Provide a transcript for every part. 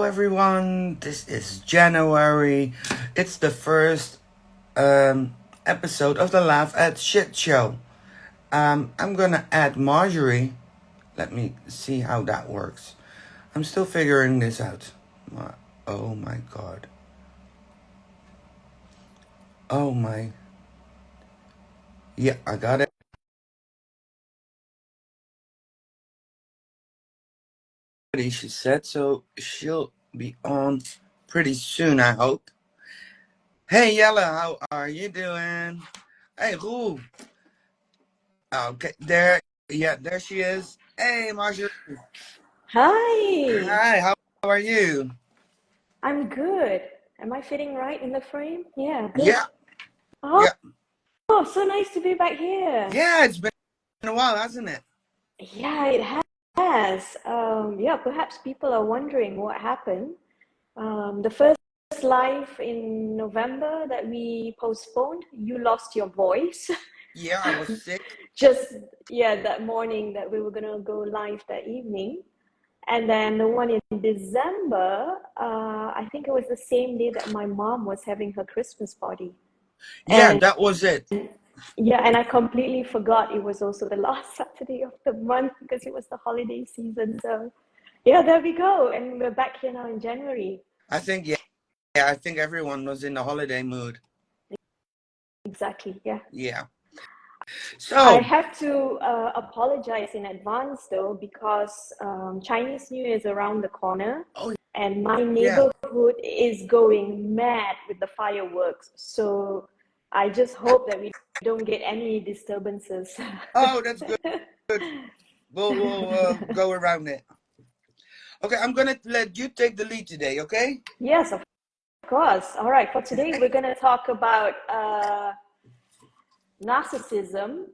Hello everyone, this is January. It's the first episode of the Laugh at Shit show. I'm gonna add Marjorie. Let me see how that works. I'm still figuring this out. Oh my god. Oh my. Yeah, I got it. She said so. She'll be on pretty soon, I hope. Hey Yella, how are you doing? Hey Roel. Okay, there. Yeah, there she is. Hey Marjorie. Hi, Hi, how are you? I'm good. Am I fitting right in the frame? Yeah, good. Yeah, Oh, yeah, so nice to be back here. yeah. It's been a while, hasn't it? Yeah, it has. Yeah, perhaps people are wondering what happened. The first live in November that we postponed, you lost your voice. Yeah, I was sick. Just, yeah, that morning that we were gonna go live that evening. And then the one in December, I think it was the same day that my mom was having her Christmas party. Yeah, And that was it. yeah, and I completely forgot it was also the last Saturday of the month because it was the holiday season. So yeah, there we go. And we're back here now in January. I think yeah. I think everyone was in the holiday mood. Exactly. Yeah. Yeah. I So have to apologize in advance though, because Chinese New Year is around the corner oh and my yeah. neighborhood is going mad with the fireworks. So I just hope that we don't get any disturbances. Oh, that's good. Good. We'll go around it. Okay, I'm gonna let you take the lead today. Okay. Yes, of course. All right. For today, we're going to talk about narcissism.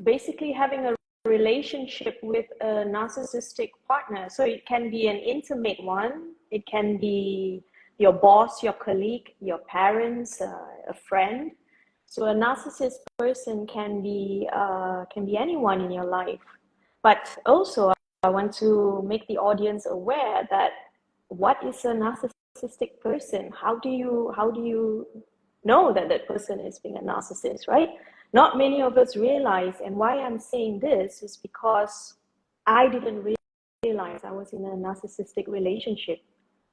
Basically, having a relationship with a narcissistic partner. So it can be an intimate one. It can be your boss, your colleague, your parents, a friend. So a narcissist person can be anyone in your life. But also, I want to make the audience aware that what is a narcissistic person? How do you know that that person is being a narcissist, right? Not many of us realize, and why I'm saying this is because I didn't realize I was in a narcissistic relationship.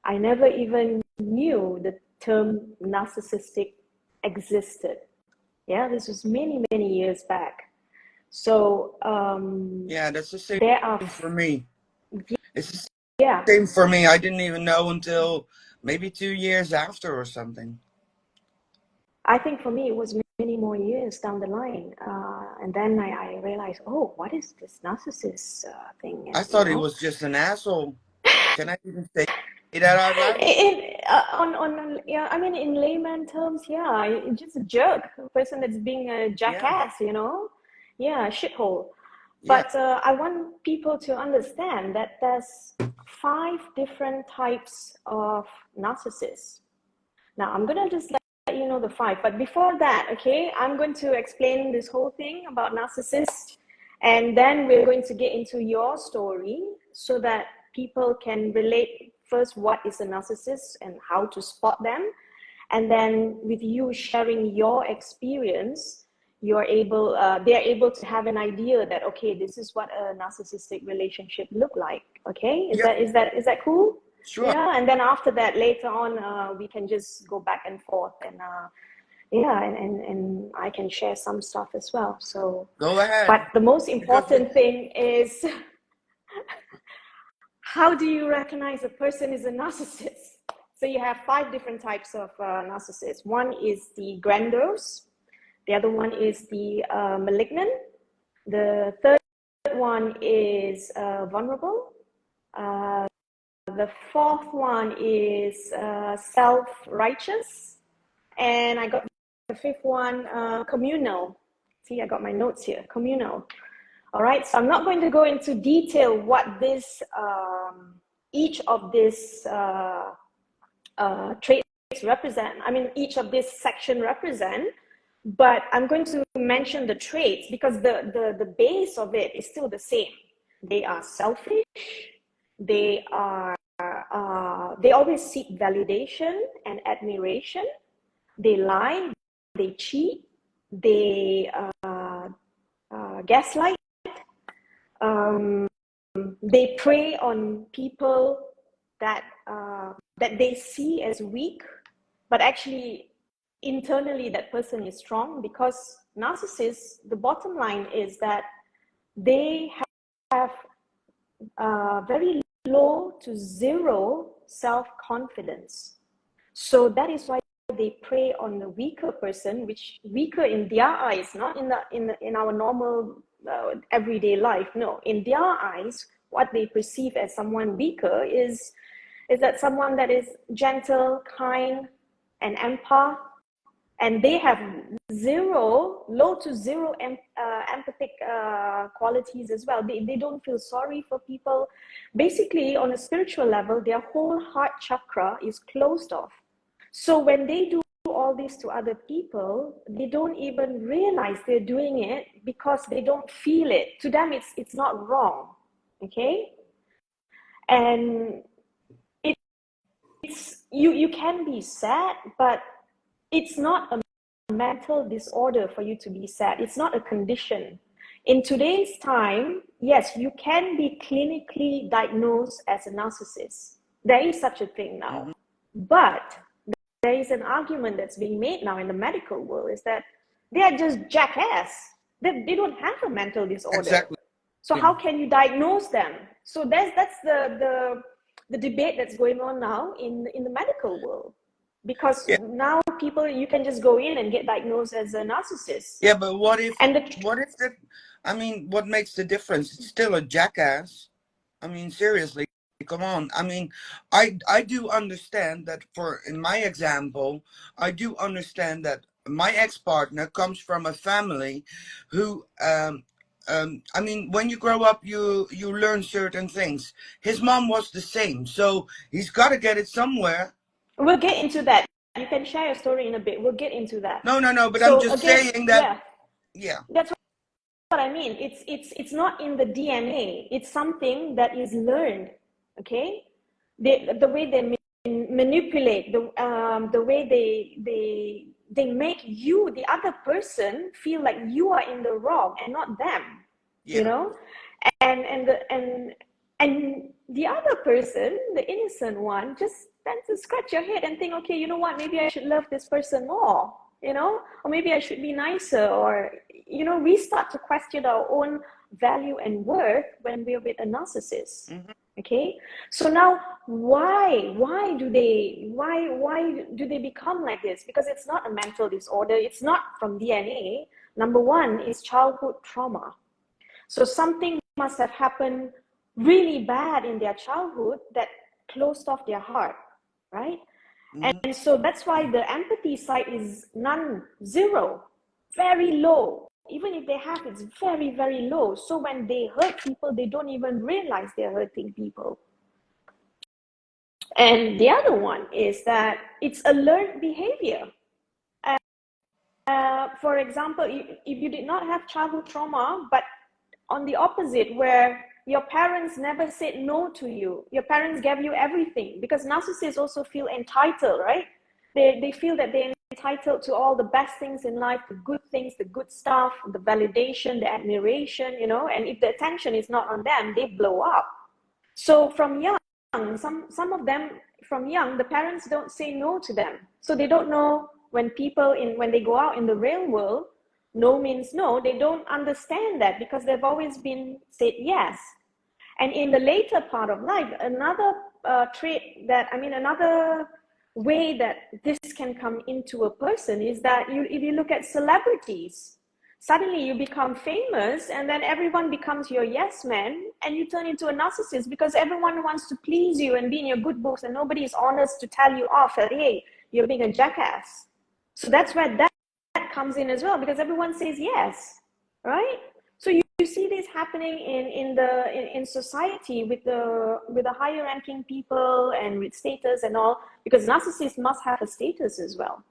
I never even knew the term narcissistic existed. Yeah, this was many, many years back. So Yeah, that's the same there are, for me. It's the yeah, same for me. I didn't even know until maybe 2 years after or something. I think for me it was many more years down the line, and then I realized, oh, what is this narcissist thing? I And thought he was just an asshole. Can I even say that out loud? yeah, I mean, in layman terms, yeah, just a jerk, a person that's being a Yeah, jackass, yeah, a shithole. yeah. But I want people to understand that there's 5 different types of narcissists. Now, I'm gonna just let you know the 5, but before that, okay, I'm going to explain this whole thing about narcissists, and then we're going to get into your story so that people can relate first what is a narcissist and how to spot them, and then with you sharing your experience, they're able to have an idea that okay, this is what a narcissistic relationship look like. Okay, is Yeah, that cool? sure. Yeah, and then after that, later on, we can just go back and forth, and yeah, and I can share some stuff as well. So, Go ahead. but the most Because important thing is how do you recognize a person is a narcissist? So you have 5 different types of narcissists. One is the grandiose. The other one is the malignant. The third one is vulnerable. The fourth one is self-righteous. And I got the fifth one, communal. See, I got my notes here, communal. All right, so I'm not going to go into detail what this, each of these traits represent. I mean, each of this section represent, but I'm going to mention the traits because the base of it is still the same. They are selfish. They are they always seek validation and admiration. They lie, they cheat, they gaslight, they prey on people that they see as weak, but actually internally that person is strong, because narcissists, the bottom line is that they have very low to zero self-confidence. So that is why they prey on the weaker person, which weaker in their eyes, not in our normal everyday life. No, in their eyes, what they perceive as someone weaker is that someone that is gentle, kind, and empath, and they have low to zero empathic qualities as well. They don't feel sorry for people. Basically, on a spiritual level, their whole heart chakra is closed off. So when they do all this to other people, they don't even realize they're doing it because they don't feel it. To them, it's not wrong, okay? And it's you can be sad, but it's not a mental disorder for you to be sad. It's not a condition. In today's time, yes, you can be clinically diagnosed as a narcissist. There is such a thing now. But there is an argument that's being made now in the medical world is that they are just jackass. They don't have a mental disorder. Exactly. So how can you diagnose them? So that's the debate that's going on now in the medical world. Because now people, you can just go in and get diagnosed as a narcissist. Yeah, but what if what makes the difference? It's still a jackass. I mean, seriously, come on. I mean, I do understand that in my example, I do understand that my ex-partner comes from a family who, I mean, when you grow up, you learn certain things. His mom was the same, so he's got to get it somewhere. We'll get into that. You can share your story in a bit. We'll get into that. No, but so I'm just saying that. Yeah. That's what I mean. It's not in the DNA. It's something that is learned. Okay, the way they manipulate, the way they make you, the other person, feel like you are in the wrong and not them. Yeah. You know, and the other person, the innocent one, just tends to scratch your head and think, okay, you know what, maybe I should love this person more, you know, or maybe I should be nicer, or, you know, we start to question our own value and worth when we're with a narcissist. Okay, so now why do they become like this? Because it's not a mental disorder, it's not from DNA. Number one is childhood trauma. So something must have happened really bad in their childhood that closed off their heart, right? And so that's why the empathy side is zero, very low. Even if they have, it's very, very low. So when they hurt people, they don't even realize they're hurting people. And the other one is that it's a learned behavior. For example, if you did not have childhood trauma, but on the opposite, where your parents never said no to you, your parents gave you everything, because narcissists also feel entitled, right? They feel that they're entitled to all the best things in life, the good things, the good stuff, the validation, the admiration, you know, and if the attention is not on them, they blow up. So from young, some of them from young, the parents don't say no to them. So they don't know when they go out in the real world, no means no. They don't understand that because they've always been said yes. And in the later part of life, another another way that this can come into a person is that if you look at celebrities, suddenly you become famous and then everyone becomes your yes man and you turn into a narcissist because everyone wants to please you and be in your good books and nobody is honest to tell you off that, hey, you're being a jackass. So that's where that comes in as well, because everyone says yes, right? So you see this happening in society with the higher ranking people and with status and all, because narcissists must have a status as well.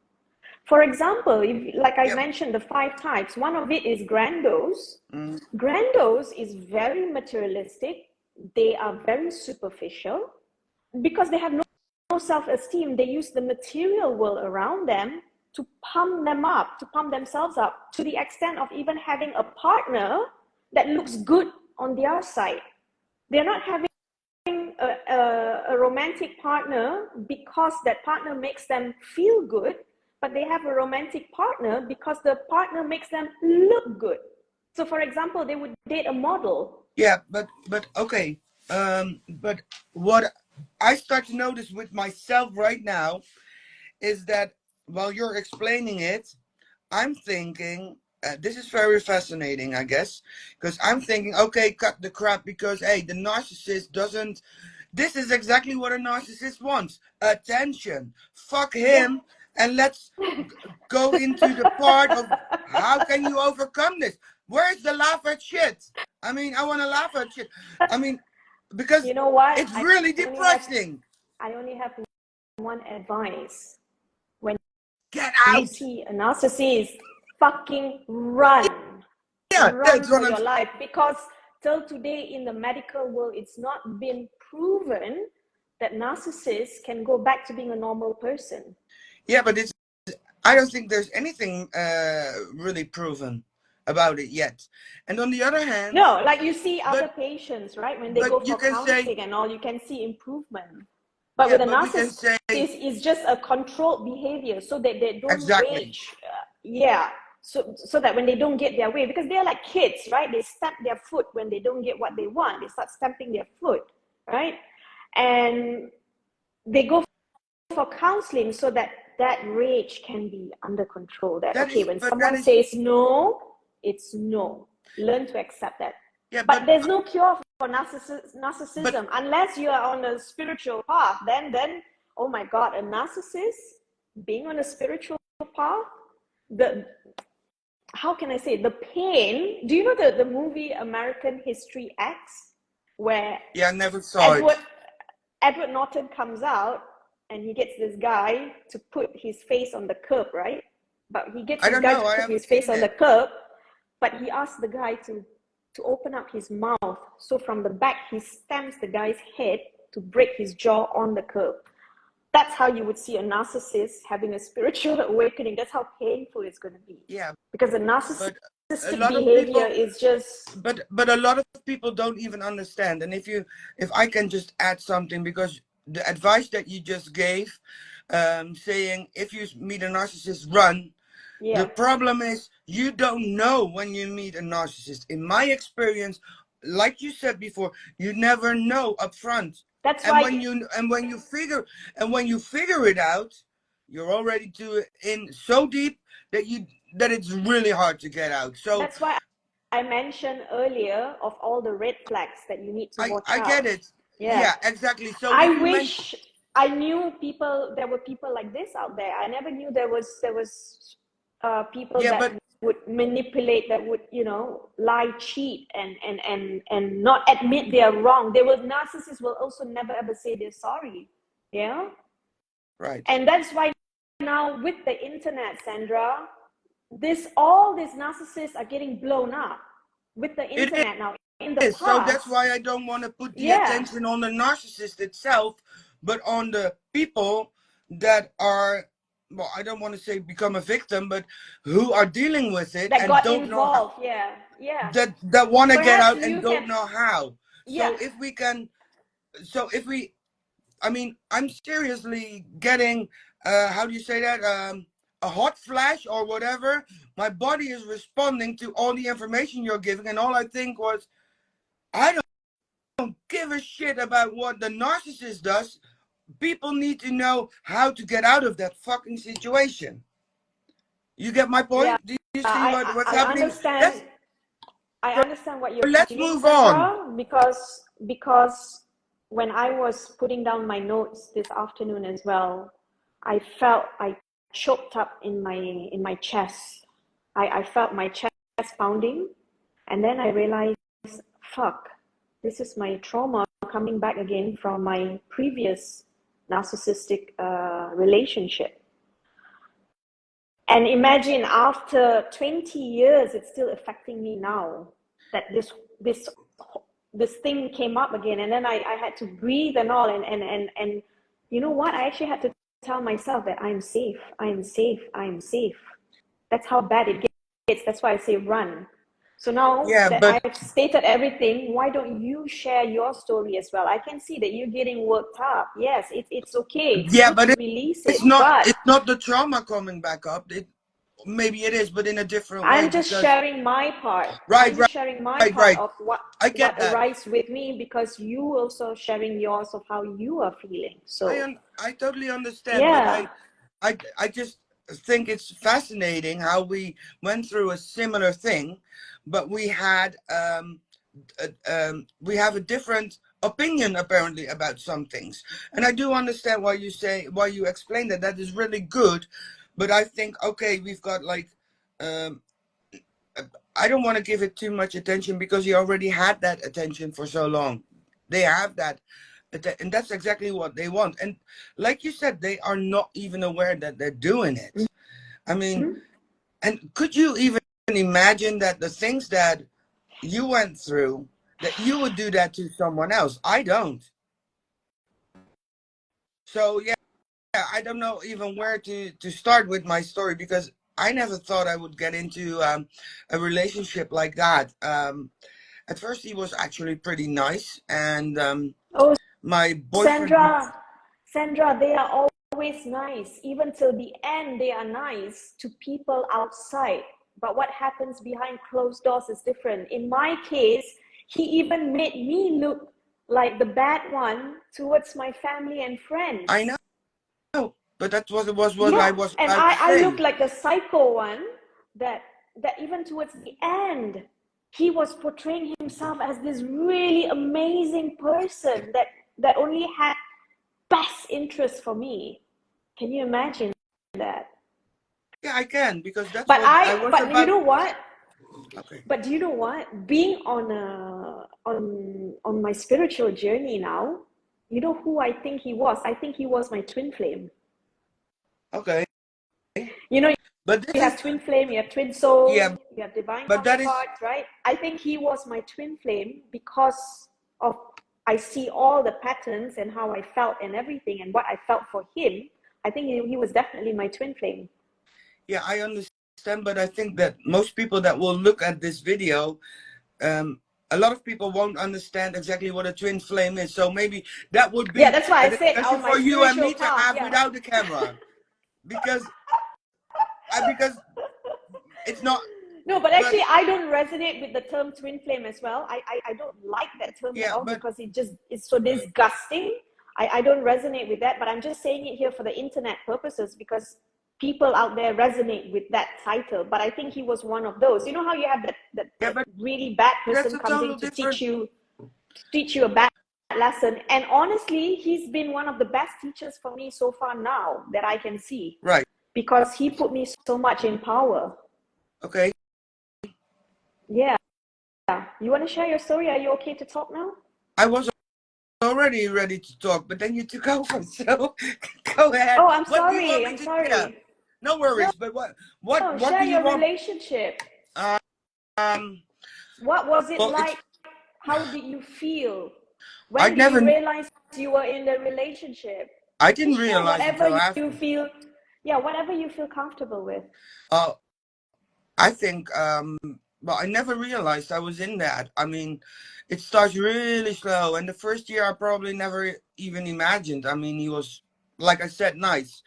For example, I mentioned the 5 types, one of it is grandos. Grandos is very materialistic. They are very superficial because they have no self-esteem, they use the material world around them to pump them up, to pump themselves up, to the extent of even having a partner that looks good on their side. They're not having a romantic partner because that partner makes them feel good, but they have a romantic partner because the partner makes them look good. So for example, they would date a model. Yeah, but okay. But what I start to notice with myself right now is that while you're explaining it, I'm thinking this is very fascinating, I guess, because I'm thinking, okay, cut the crap, because hey, the narcissist doesn't. This is exactly what a narcissist wants: attention. Fuck him, and let's go into the part of how can you overcome this. Where's the laugh at shit? I mean, I want to laugh at shit. I mean, because you know what? it's really depressing. I only have one advice. When Get you out. see a narcissist, fucking run. Yeah, Run that's for what I'm. your life, because till today in the medical world, it's not been proven that narcissists can go back to being a normal person. Yeah, but it's. I don't think there's anything really proven about it yet. And on the other hand, No, like you see other but patients, right? When they go you for can say, counseling and all, you can see improvement. But yeah, with a but we can narcissist, say it's just a controlled behavior so that they don't exactly. rage. Yeah. So that when they don't get their way, because they're like kids, right? They stamp their foot when they don't get what they want. They start stamping their foot, right? And they go for counseling so that that rage can be under control. That That okay, is, when but that someone is, says no, it's no. Learn to accept that. yeah, But there's no cure for narcissism but unless you are on a spiritual path. Then, oh my God, a narcissist being on a spiritual path, the how can I say, the pain. Do you know the movie American History X, where yeah, I never saw Edward it. Edward Norton comes out and he gets this guy to put his face on the curb, right? But he gets I this don't guy know. to I put haven't his face seen on the it. curb, but he asks the guy to open up his mouth. So from the back, he stamps the guy's head to break his jaw on the curb. That's how you would see a narcissist having a spiritual awakening. That's how painful it's going to be. Yeah, Because a but a narcissistic lot of behavior people, is just, but a lot of people don't even understand. And if I can just add something, because the advice that you just gave, saying if you meet a narcissist, run. The yeah. problem is you don't know when you meet a narcissist. In my experience, like you said before, you never know up front. That's And why when you figure it out, you're already in so deep that it's really hard to get out. So that's why I mentioned earlier of all the red flags that you need to watch I get out. it. Yeah. Yeah, exactly. So if I you mention, wish I knew there were people like this out there. I never knew there was people yeah, that but would manipulate, that would, lie, cheat, and not admit they are wrong. Narcissists will also never ever say they're sorry. Yeah. right. And that's why now with the internet, Sandra, all these narcissists are getting blown up with the It internet now. In the is. So that's past, why I don't want to put the yeah, attention on the narcissist itself, but on the people that are, well, I don't want to say become a victim, but who are dealing with it that and got don't know how, involved. Yeah, yeah. that want to get Perhaps out and you can, don't know how. yeah, So if we can, so if we, I mean, I'm seriously getting, how do you say that? A hot flash or whatever. My body is responding to all the information you're giving, and all I think was, I don't give a shit about what the narcissist does. People need to know how to get out of that fucking situation. You get my yeah. point? Do you see what's I happening? understand. I understand what you're Let's feeling, move on. Sandra, because when I was putting down my notes this afternoon as well, I felt I choked up in my chest. I felt my chest pounding, and then I realized, fuck, this is my trauma coming back again from my previous narcissistic relationship. And imagine after 20 years, it's still affecting me now that this thing came up again. And then I had to breathe and all and you know what? I actually had to tell myself that I'm safe, I'm safe, I'm safe. That's how bad it gets. That's why I say run. So now Yeah, that but I've stated everything, why don't you share your story as well? I can see that you're getting worked up. Yes, it's okay. It's yeah, good but to release it's it, not but it's not the trauma coming back up. Maybe it is, but in a different way. I'm just Because sharing my part. right, I'm right, just sharing my part right. of I what get that. arises with me because you also sharing yours of how you are feeling. So I totally understand, but yeah. I just think it's fascinating how we went through a similar thing, but we have a different opinion apparently about some things. And I do understand why you explain that. That is really good, but I think okay, we've got like um, I don't want to give it too much attention because you already had that attention for so long. They have that, and that's exactly what they want. And like you said, they are not even aware that they're doing it. I mean, Mhm. and could you even imagine that the things that you went through, that you would do that to someone else? I don't. So yeah, I don't know even where to start with my story because I never thought I would get into a relationship like that. At first, he was actually pretty nice, and Oh, my boyfriend. Sandra, they are always nice. Even till the end, they are nice to people outside. But what happens behind closed doors is different. In my case, he even made me look like the bad one towards my family and I friends. know, but that was what I Yeah, was and about to I look say. like the psycho one that even towards the end, he was portraying himself as this really amazing person that only had best interest for me. Can you imagine that? Yeah, I can because that's what I was But you about. know what? Okay, But do you know what? Being on my spiritual journey now, you know who I think he was? I think he was my twin flame. okay, You know, but this you have is twin flame, you have twin yeah, soul, you have divine but that is counterparts, right? I think he was my twin flame because of I see all the patterns and how I felt and everything and what I felt for him. I think he was definitely my twin flame. yeah, I understand, but I think that most people that will look at this video, a lot of people won't understand exactly what a twin flame is. So maybe that would Yeah, be that's why a I said discussion on my for you and spiritual me to path. have Yeah. without the camera, because because it's not. No, but But actually, I don't resonate with the term twin flame as well. I don't like that term at yeah, all but because it's so disgusting. I don't resonate with that, but I'm just saying it here for the internet purposes because people out there resonate with that title. But I think he was one of those. You know how you have yeah, that but really bad that's person a comes in total to different. teach you a bad lesson. And honestly, he's been one of the best teachers for me so far now that I can see Right. because he put me so much in power. Okay. Yeah. You want to share your story? Are you okay to talk now? I was already ready to talk, but then you took over. So go ahead. Oh, I'm What do you want sorry. me I'm to? Yeah, sorry. no No, worries. But what share do you your want? relationship. Um. What was it Well, it's like? How did you feel? I When did you never. realize you were in the relationship? I didn't Just share realize whatever until you after. feel. Yeah, whatever you feel comfortable with. Uh, I think. Well, I never realized I was in that. I mean, it starts really slow, and the first year I probably never even imagined. I mean, he was, like I said, nice.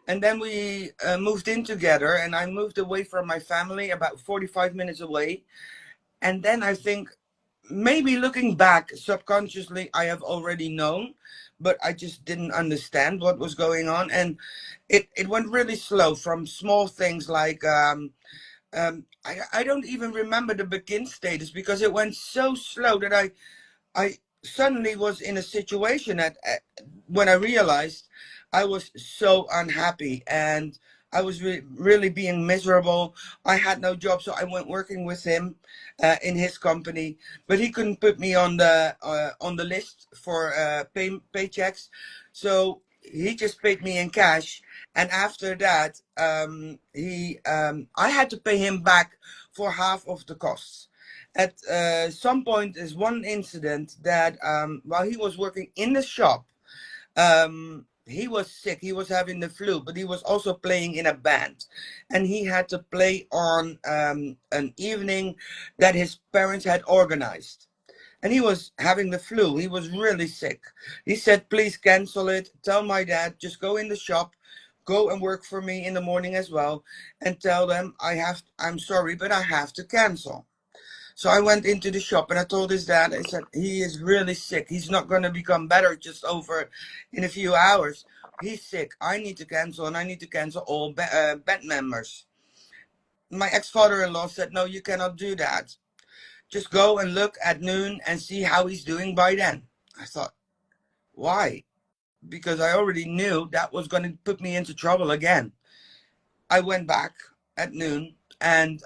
And then we moved in together, and I moved away from my family, about 45 minutes away. And then I think maybe looking back subconsciously, I have already known, but I just didn't understand what was going on. And it went really slow from small things like I don't even remember the begin status because it went so slow that I suddenly was in a situation when I realized I was so unhappy and I was really being miserable. I had no job, so I went working with him in his company, but he couldn't put me on the list for paychecks, so he just paid me in cash. And after that, he I had to pay him back for half of the costs. At some point, is one incident that while he was working in the shop, he was sick. He was having the flu, but he was also playing in a band, and he had to play on an evening that his parents had organized. And he was having the flu. He was really sick. He said, "Please cancel it. Tell my dad, just go in the shop, go and work for me in the morning as well, and tell them I'm sorry, but I have to cancel." So I went into the shop and I told his dad, I said, "He is really sick. He's not going to become better just over in a few hours. He's sick. I need to cancel, and I need to cancel all band members." My ex-father-in-law said, "No, you cannot do that. Just go and look at noon and see how he's doing by then." I thought, why? Because I already knew that was going to put me into trouble again. I went back at noon, and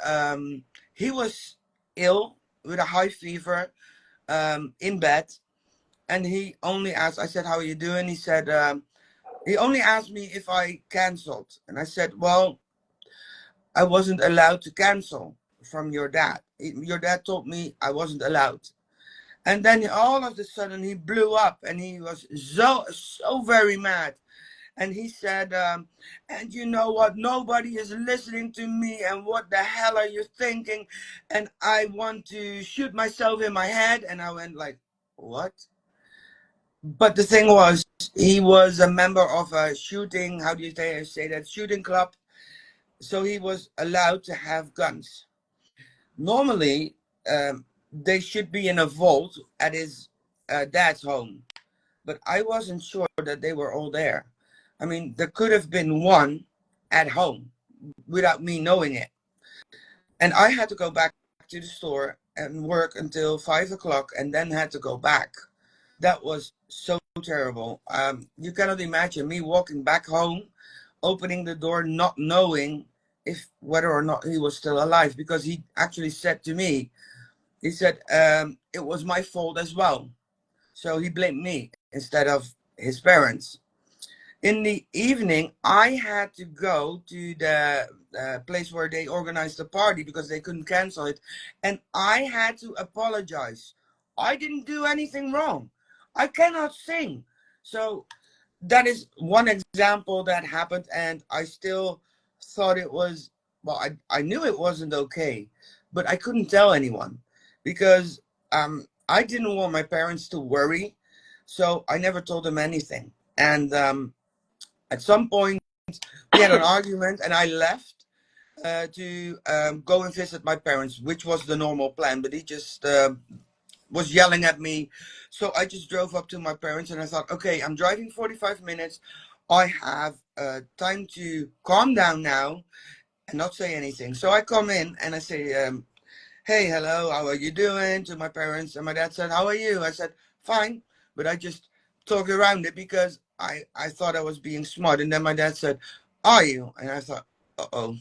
he was ill with a high fever, in bed. And he only asked, I said, "How are you doing?" He said, he only asked me if I canceled. And I said, "Well, I wasn't allowed to cancel from your dad. Your dad told me I wasn't allowed." And then all of a sudden he blew up, and he was so very mad. And he said, "And you know what? Nobody is listening to me. And what the hell are you thinking? And I want to shoot myself in my head." And I went like, "What?" But the thing was, he was a member of a shooting, how do you say that, shooting club. So he was allowed to have guns. Normally, they should be in a vault at his dad's home. But I wasn't sure that they were all there. I mean, there could have been one at home without me knowing it. And I had to go back to the store and work until 5 o'clock, and then had to go back. That was so terrible. You cannot imagine me walking back home, opening the door, not knowing if whether or not he was still alive, because he actually said to me, he said, it was my fault as well. So he blamed me instead of his parents. In the evening, I had to go to the place where they organized the party because they couldn't cancel it. And I had to apologize. I didn't do anything wrong. I cannot sing. So that is one example that happened. And I still thought it was, well, I knew it wasn't okay, but I couldn't tell anyone because I didn't want my parents to worry. So I never told them anything. And at some point, we had an argument, and I left to go and visit my parents, which was the normal plan. But he just was yelling at me. So I just drove up to my parents, and I thought, okay, I'm driving 45 minutes. I have time to calm down now and not say anything. So I come in and I say, "Hey, hello, how are you doing?" to my parents. And my dad said, "How are you?" I said, "Fine." But I just talked around it because I thought I was being smart. And then my dad said, "Are you?" And I thought, uh-oh.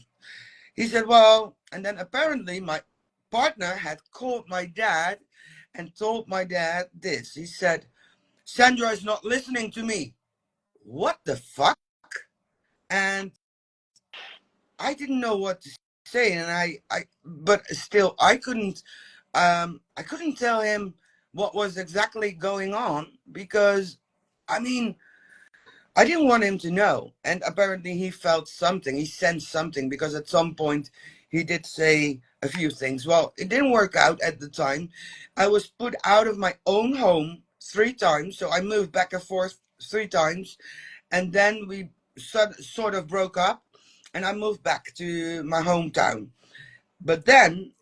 He said, "Well," and then apparently my partner had called my dad and told my dad this. He said, "Sandra is not listening to me." What the fuck? And I didn't know what to say. And but still, I couldn't tell him what was exactly going on because, I mean, I didn't want him to know. And apparently he felt something. He sensed something because at some point he did say a few things. Well, it didn't work out at the time. I was put out of my own home 3 times. So I moved back and forth 3 times. And then we sort of broke up, and I moved back to my hometown. But then,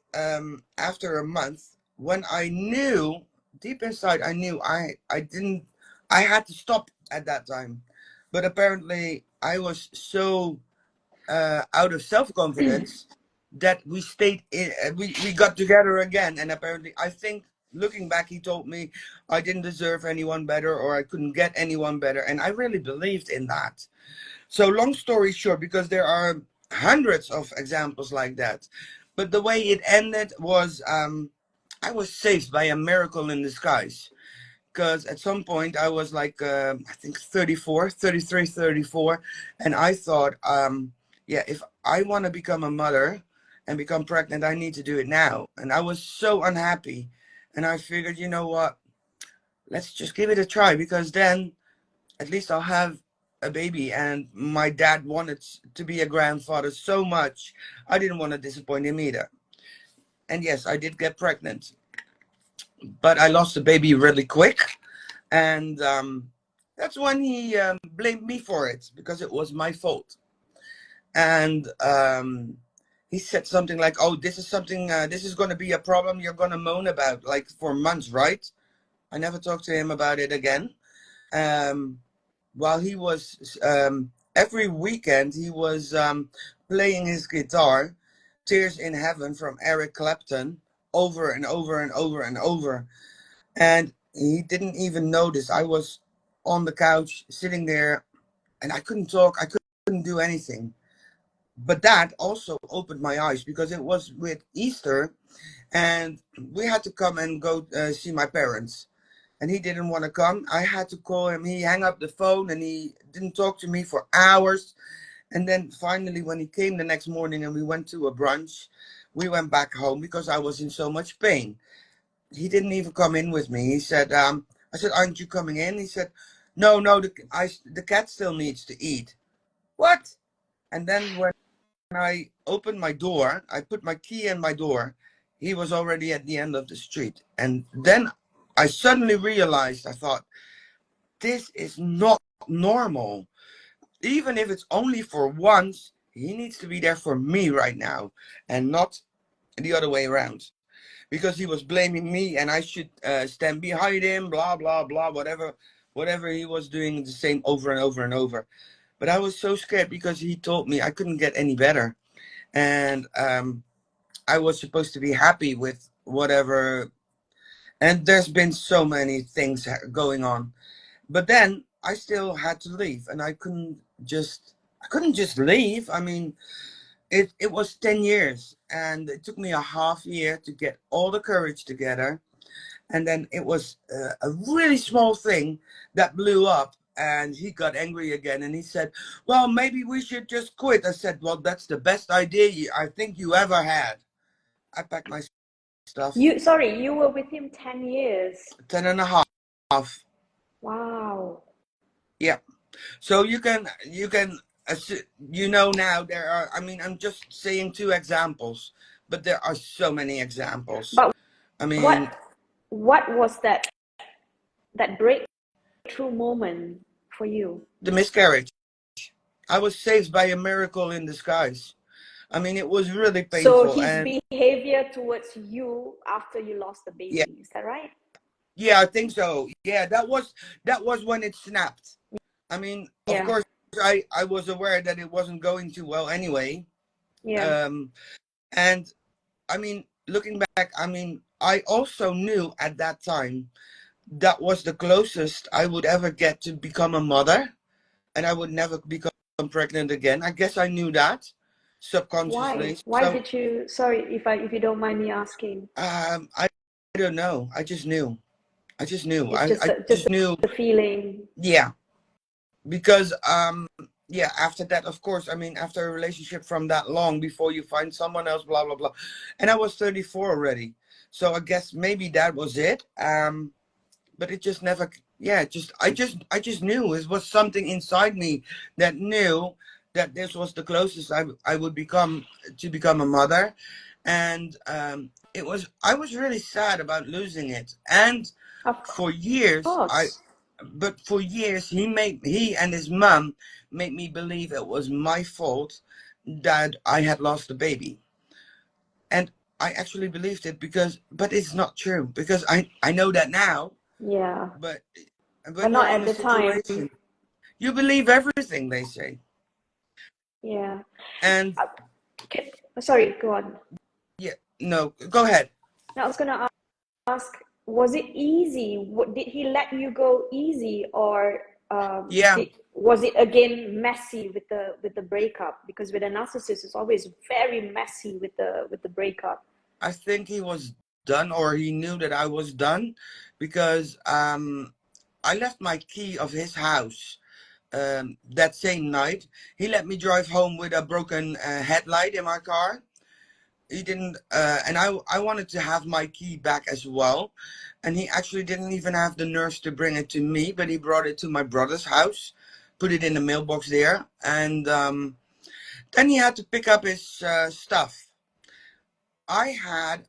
after a month, when I knew deep inside, I knew I didn't, I had to stop at that time. But apparently, I was so out of self confidence that we stayed in, we got together again. And apparently, I think looking back, he told me I didn't deserve anyone better, or I couldn't get anyone better. And I really believed in that. So long story short, because there are hundreds of examples like that, but the way it ended was I was saved by a miracle in disguise. Because at some point I was like, I think 34, 33, 34. And I thought, yeah, if I want to become a mother and become pregnant, I need to do it now. And I was so unhappy. And I figured, you know what? Let's just give it a try, because then at least I'll have a baby, and my dad wanted to be a grandfather so much. I didn't want to disappoint him either. And yes, I did get pregnant, but I lost the baby really quick. And that's when he blamed me for it because it was my fault. And he said something like, "Oh, this is something. This is going to be a problem you're going to moan about like for months, right?" I never talked to him about it again. Um, while he was every weekend he was playing his guitar, "Tears in Heaven" from Eric Clapton, over and over and over and over. And he didn't even notice. I was on the couch sitting there, and I couldn't talk. I couldn't do anything. But that also opened my eyes because it was with Easter, and we had to come and go see my parents. And he didn't want to come. I had to call him. He hung up the phone and he didn't talk to me for hours. And then finally, when he came the next morning and we went to a brunch, we went back home because I was in so much pain. He didn't even come in with me. He said, I said, "Aren't you coming in?" He said, "No, no, the cat still needs to eat." What? And then when I opened my door, I put my key in my door, he was already at the end of the street. And then I suddenly realized, I thought, this is not normal. Even if it's only for once, he needs to be there for me right now and not the other way around. Because he was blaming me and I should stand behind him, blah, blah, blah, whatever he was doing, the same over and over and over. But I was so scared because he told me I couldn't get any better. And I was supposed to be happy with whatever. And there's been so many things going on. But then I still had to leave, and I couldn't just leave. I mean, it was 10 years, and it took me a half year to get all the courage together. And then it was a really small thing that blew up, and he got angry again, and he said, "Well, maybe we should just quit." I said, "Well, that's the best idea I think you ever had." I packed my stuff. You were with him 10 years. 10 and a half. Wow. Yeah. So now there are, I mean, I'm just saying two examples, but there are so many examples. But I mean, what was that breakthrough moment for you? the miscarriage. I was saved by a miracle in disguise. I mean, it was really So painful. his And behavior towards you after you lost the yeah, baby, is that right? yeah, I think so. Yeah, that was when it snapped. I mean, of Yeah. course, I was aware that it wasn't going too well anyway. Yeah. Um, and I mean, looking back, I mean, I also knew at that time that was the closest I would ever get to become a mother, and I would never become pregnant again. I guess I knew that Why? subconsciously. Why So did you, sorry if you don't mind me asking. I don't know. I just knew. I just knew. It's I just just knew. the feeling. Yeah, because yeah, after that, of course, I mean, after a relationship from that long, before you find someone else, blah blah blah, and I was 34 already, so I guess maybe that was it. But it just never, yeah, I just knew it was something inside me that knew that this was the closest I would become a mother. And I was really sad about losing it. And Of for years course. but for years he and his mom made me believe it was my fault that I had lost the baby. And I actually believed it, but it's not true, because I know that now. Yeah. But But when you're not in at a the time. situation, you believe everything they say. Yeah. And Uh, Sorry, go on. yeah, no, go ahead. Now, I was going to ask, was it easy? Did he let you go easy, or Yeah, was it again messy with the breakup? Because with a narcissist, it's always very messy with the breakup. I think he was done, or he knew that I was done, because I left my key of his house that same night. He let me drive home with a broken headlight in my car. He didn't, and I wanted to have my key back as well. And he actually didn't even have the nerves to bring it to me, but he brought it to my brother's house put it in the mailbox there, and then he had to pick up his stuff. I had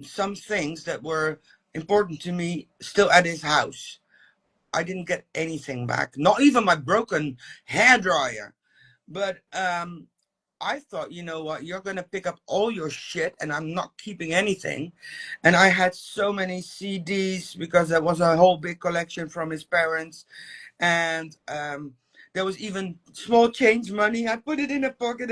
some things that were important to me still at his house. I didn't get anything back, not even my broken hairdryer. But I thought, you know what, you're going to pick up all your shit and I'm not keeping anything. And I had so many CDs because there was a whole big collection from his parents. And there was even small change money. I put it in a pocket.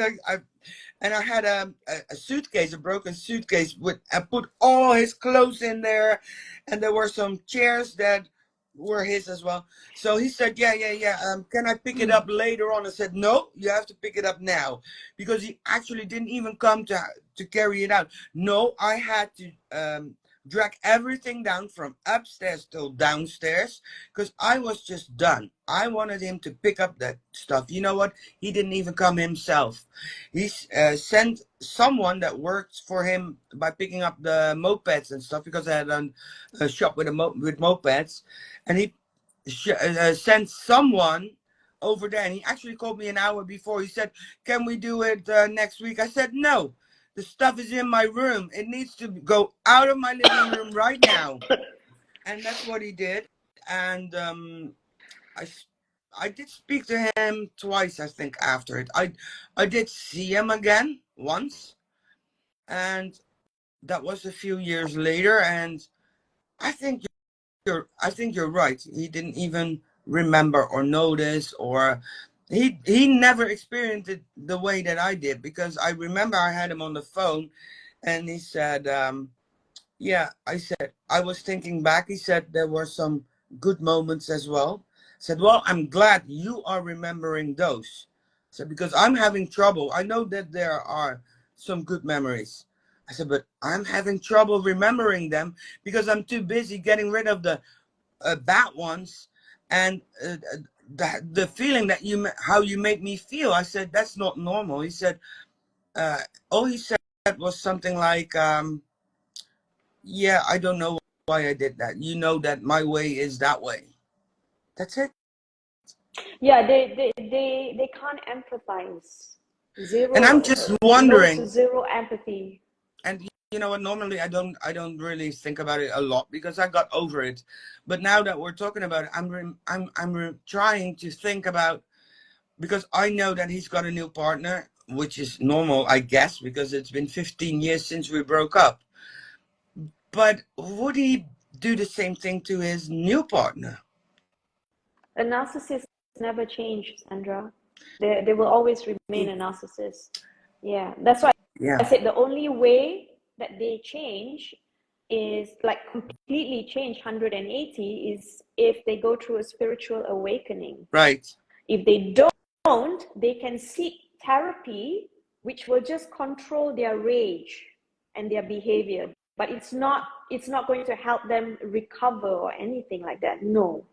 And I had a suitcase, a broken suitcase with, I put all his clothes in there. And there were some chairs that were his as well. So he said, yeah. Can I pick it up later on? I said, no, you have to pick it up now, because he actually didn't even come to carry it out. No, I had to drag everything down from upstairs till downstairs because I was just done. I wanted him to pick up that stuff. You know what? He didn't even come himself. He sent someone that worked for him by picking up the mopeds and stuff, because I had a shop with with mopeds, and he sent someone over there, and he actually called me an hour before. He said, can we do it next week? I said, no, the stuff is in my room. It needs to go out of my living room right now. And that's what he did. And I did speak to him twice, I think, after it. I did see him again once, and that was a few years later. And I think you're right. He didn't even remember or notice, or he never experienced it the way that I did, because I remember I had him on the phone, and he said, yeah, I said, I was thinking back. He said there were some good moments as well. I said, well, I'm glad you are remembering those. I said, because I'm having trouble. I know that there are some good memories. I said, but I'm having trouble remembering them because I'm too busy getting rid of the bad ones, and the feeling that how you make me feel. I said, that's not normal. He said, all he said was something like, yeah, I don't know why I did that. You know that my way is that way. That's it. Yeah, they can't empathize. And I'm just Low wondering, to zero empathy. and you know what, normally I don't really think about it a lot because I got over it. But now that we're talking about it, I'm trying to think about, because I know that he's got a new partner, which is normal, I guess, because it's been 15 years since we broke up. But would he do the same thing to his new partner? A narcissist never change, Sandra. They will always remain a narcissist. Yeah, that's why I Yeah, said the only way that they change is like completely change 180 is if they go through a spiritual awakening. right. If they don't, they can seek therapy, which will just control their rage and their behavior. But it's not going to help them recover or anything like that. No.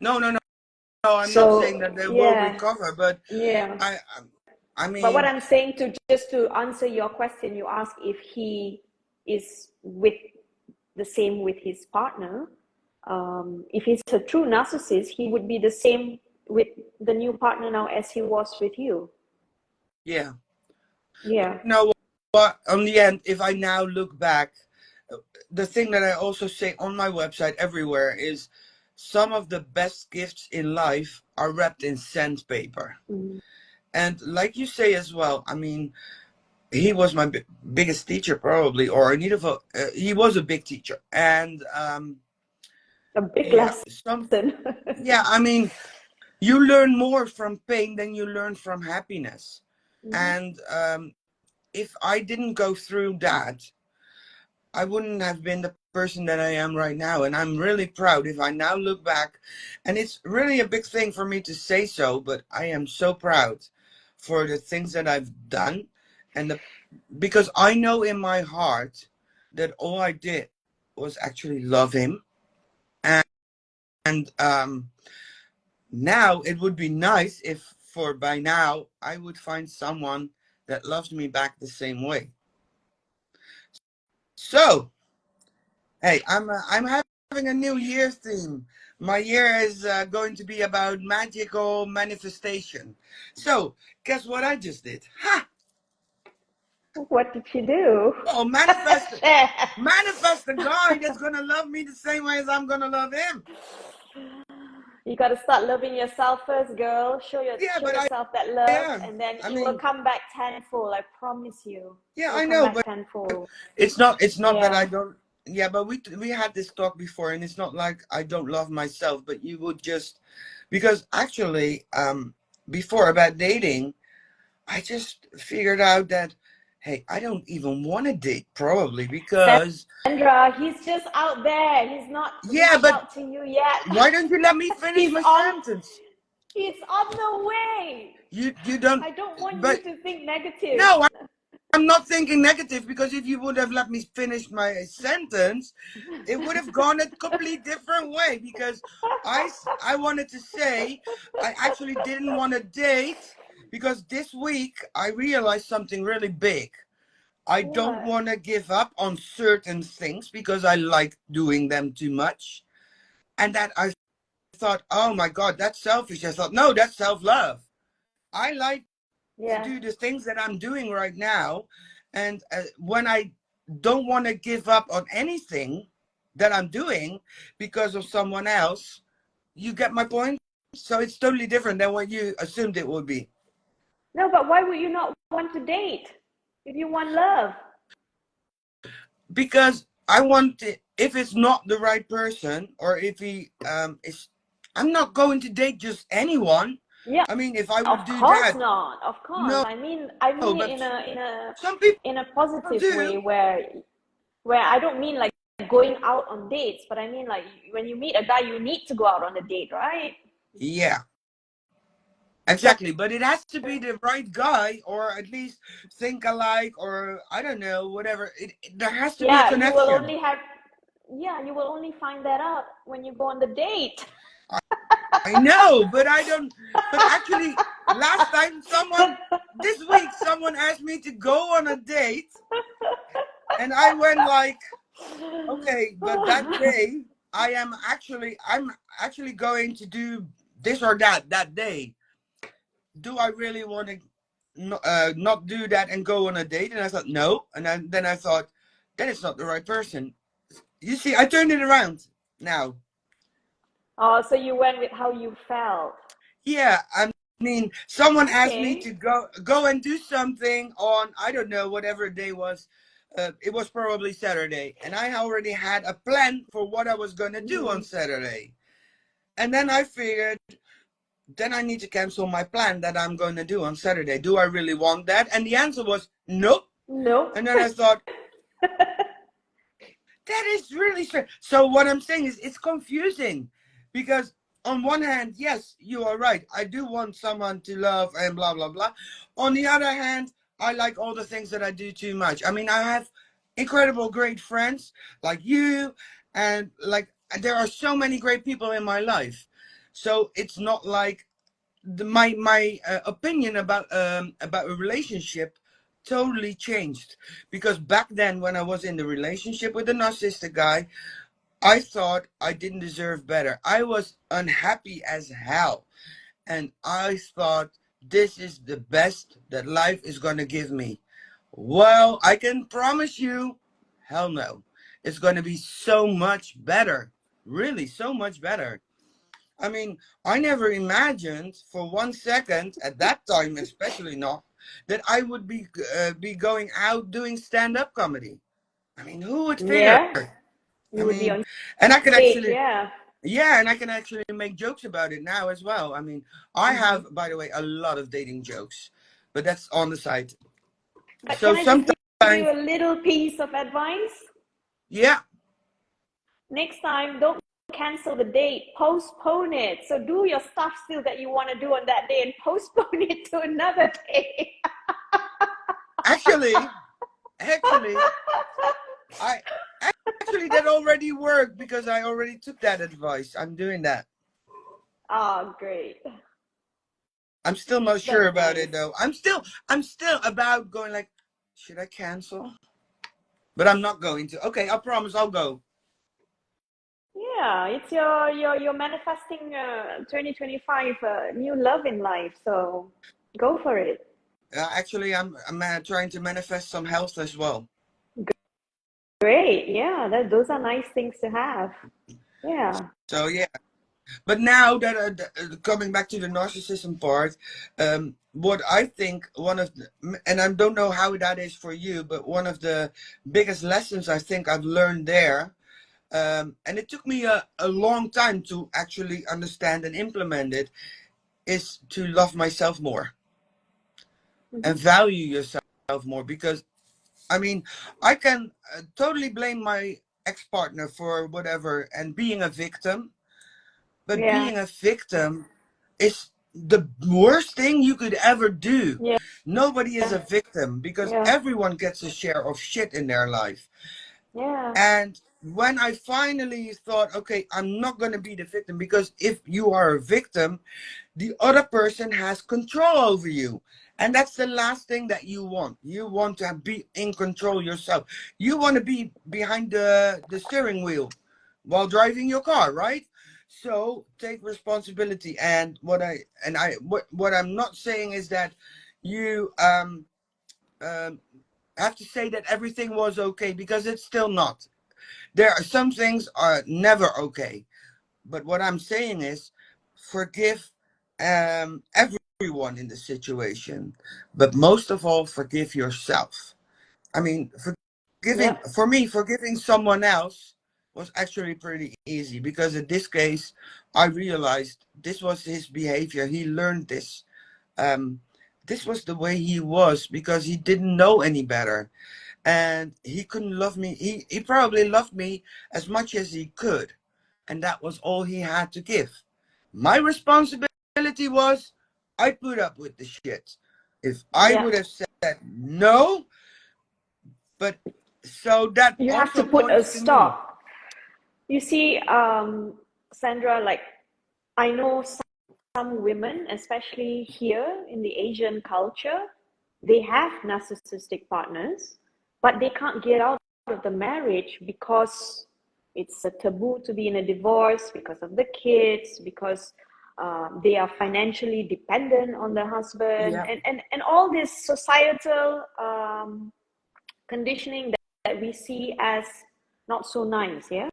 No, I'm not saying So that they will yeah, recover, but yeah. I, I But what mean, I'm saying, to just to answer your question, you ask if he is with the same with his partner. If he's a true narcissist, he would be the same with the new partner now as he was with you. yeah. Yeah. You know what? On the end, if I now look back, the thing that I also say on my website everywhere is some of the best gifts in life are wrapped in sandpaper. Mm. And like you say as well, I mean, he was my biggest teacher probably, or in either he was a big teacher. And A big yeah, lesson. yeah, I mean, you learn more from pain than you learn from happiness. Mhm. And if I didn't go through that, I wouldn't have been the person that I am right now. And I'm really proud if I now look back. And it's really a big thing for me to say so, but I am so proud for the things that I've done. And because I know in my heart that all I did was actually love him. And now it would be nice if for by now I would find someone that loves me back the same way. So, hey, I'm happy having a New Year's theme. My year is going to be about magical manifestation. So, guess what I just did? Ha! What did you do? Oh, manifest a guy that's gonna love me the same way as I'm gonna love him. You got to start loving yourself first, girl. Yeah, Show but I yourself that love, am. and then I it will mean, come back tenfold. I promise you, yeah, it will I come know, back but tenfold. it's not that I Yeah. don't. Yeah, but we had this talk before, and it's not like I don't love myself, but you would just because actually, before about dating, I just figured out that hey, I don't even want to date probably because Sandra, he's just out there. He's not yeah, reached but out to you yet. why don't you let me finish he's my on. sentence? He's on the way. You don't, I don't want you but to think negative. no, I'm not thinking negative because if you would have let me finish my sentence, it would have gone a complete different way because I wanted to say I actually didn't want to date because this week I realized something really big. I don't What? want to give up on certain things because I like doing them too much. And that I thought, oh my God, that's selfish. I thought, no, that's self love. I like to Yeah. do the things that I'm doing right now. And when I don't want to give up on anything that I'm doing because of someone else, you get my point? So it's totally different than what you assumed it would be. No, but why would you not want to date if you want love? Because I want to, if it's not the right person or if he is, I'm not going to date just anyone. Yeah, I mean, if I of would do course that, not. Of course. no, I mean it but in a some people in a positive way do. where I don't mean like going out on dates, but I mean like when you meet a guy, you need to go out on a date, right? Yeah, So exactly. But it has to be the right guy or at least think alike or I don't know, whatever. There has to be a yeah, connection. you will only find that out when you go on the date. I know, but I don't. But actually, last time this week, someone asked me to go on a date and I went like, okay, but that day I'm actually going to do this or that day. Do I really want to not do that and go on a date? And I thought no, and then I thought that is not the right person. You see, I turned it around now. Oh, so you went with how you felt. Yeah, I mean, someone asked me to Okay. go and do something on I don't know whatever day was. It was probably Saturday, and I already had a plan for what I was gonna do on Mm-hmm. Saturday. And then I figured, then I need to cancel my plan that I'm going to do on Saturday. Do I really want that? And the answer was nope. Nope. And then I thought, that is really strange. So what I'm saying is it's confusing because on one hand, yes, you are right. I do want someone to love and blah blah blah. On the other hand, I like all the things that I do too much. I mean, I have incredible great friends like you and like there are so many great people in my life. So it's not like my opinion about a relationship totally changed because back then when I was in the relationship with the narcissistic guy, I thought I didn't deserve better. I was unhappy as hell, and I thought this is the best that life is gonna give me. Well, I can promise you, hell no, it's gonna be so much better, really so much better. I mean, I never imagined for 1 second at that time, especially not, that I would be going out doing stand-up comedy. I mean, who would figure? Yeah, I you would be mean, on and I could stage. actually, Yeah. yeah, and I can actually make jokes about it now as well. I mean, I Mm-hmm. have, by the way, a lot of dating jokes, but that's on the side. But So can I just sometimes, give you a little piece of advice? yeah, Next time, don't cancel the date, postpone it. So do your stuff still that you want to do on that day and postpone it to another day. actually, actually, I actually that already worked because I already took that advice. I'm doing that. Oh, great. I'm still not sure That's about nice. it though. I'm still about going like, should I cancel? But I'm not going to. Okay, I promise I'll go. Yeah, it's you're manifesting 2025 new love in life. So go for it. Actually, I'm trying to manifest some health as well. Great. Yeah, those are nice things to have. Yeah. So yeah. But now that coming back to the narcissism part, what I think and I don't know how that is for you, but one of the biggest lessons I think I've learned there, and it took me a long time to actually understand and implement it, is to love myself more and value yourself more. Because, I mean, I can totally blame my ex-partner for whatever and being a victim, but Yeah. being a victim is the worst thing you could ever do. Yeah. Nobody is a victim because Yeah. everyone gets a share of shit in their life. Yeah. And when I finally thought, okay, I'm not going to be the victim, because if you are a victim, the other person has control over you. And that's the last thing that you want. You want to be in control yourself. You want to be behind the steering wheel while driving your car, right? So take responsibility. And what I'm not saying is that you have to say that everything was okay, because it's still not. There are some things are never okay. But what I'm saying is, forgive everyone in the situation, but most of all, forgive yourself. I mean, Yeah. forgiving someone else was actually pretty easy, because in this case, I realized this was his behavior. He learned this. Um, this was the way he was because he didn't know any better, and he couldn't love me. He probably loved me as much as he could, and that was all he had to give. My responsibility was, I put up with the shit. If I Yeah. would have said no, but so that You have to also put a points to me. stop. You see, Sandra, like I know some women, especially here in the Asian culture, they have narcissistic partners, but they can't get out of the marriage because it's a taboo to be in a divorce, because of the kids, because they are financially dependent on the husband, Yeah. and all this societal conditioning that we see as not so nice, yeah?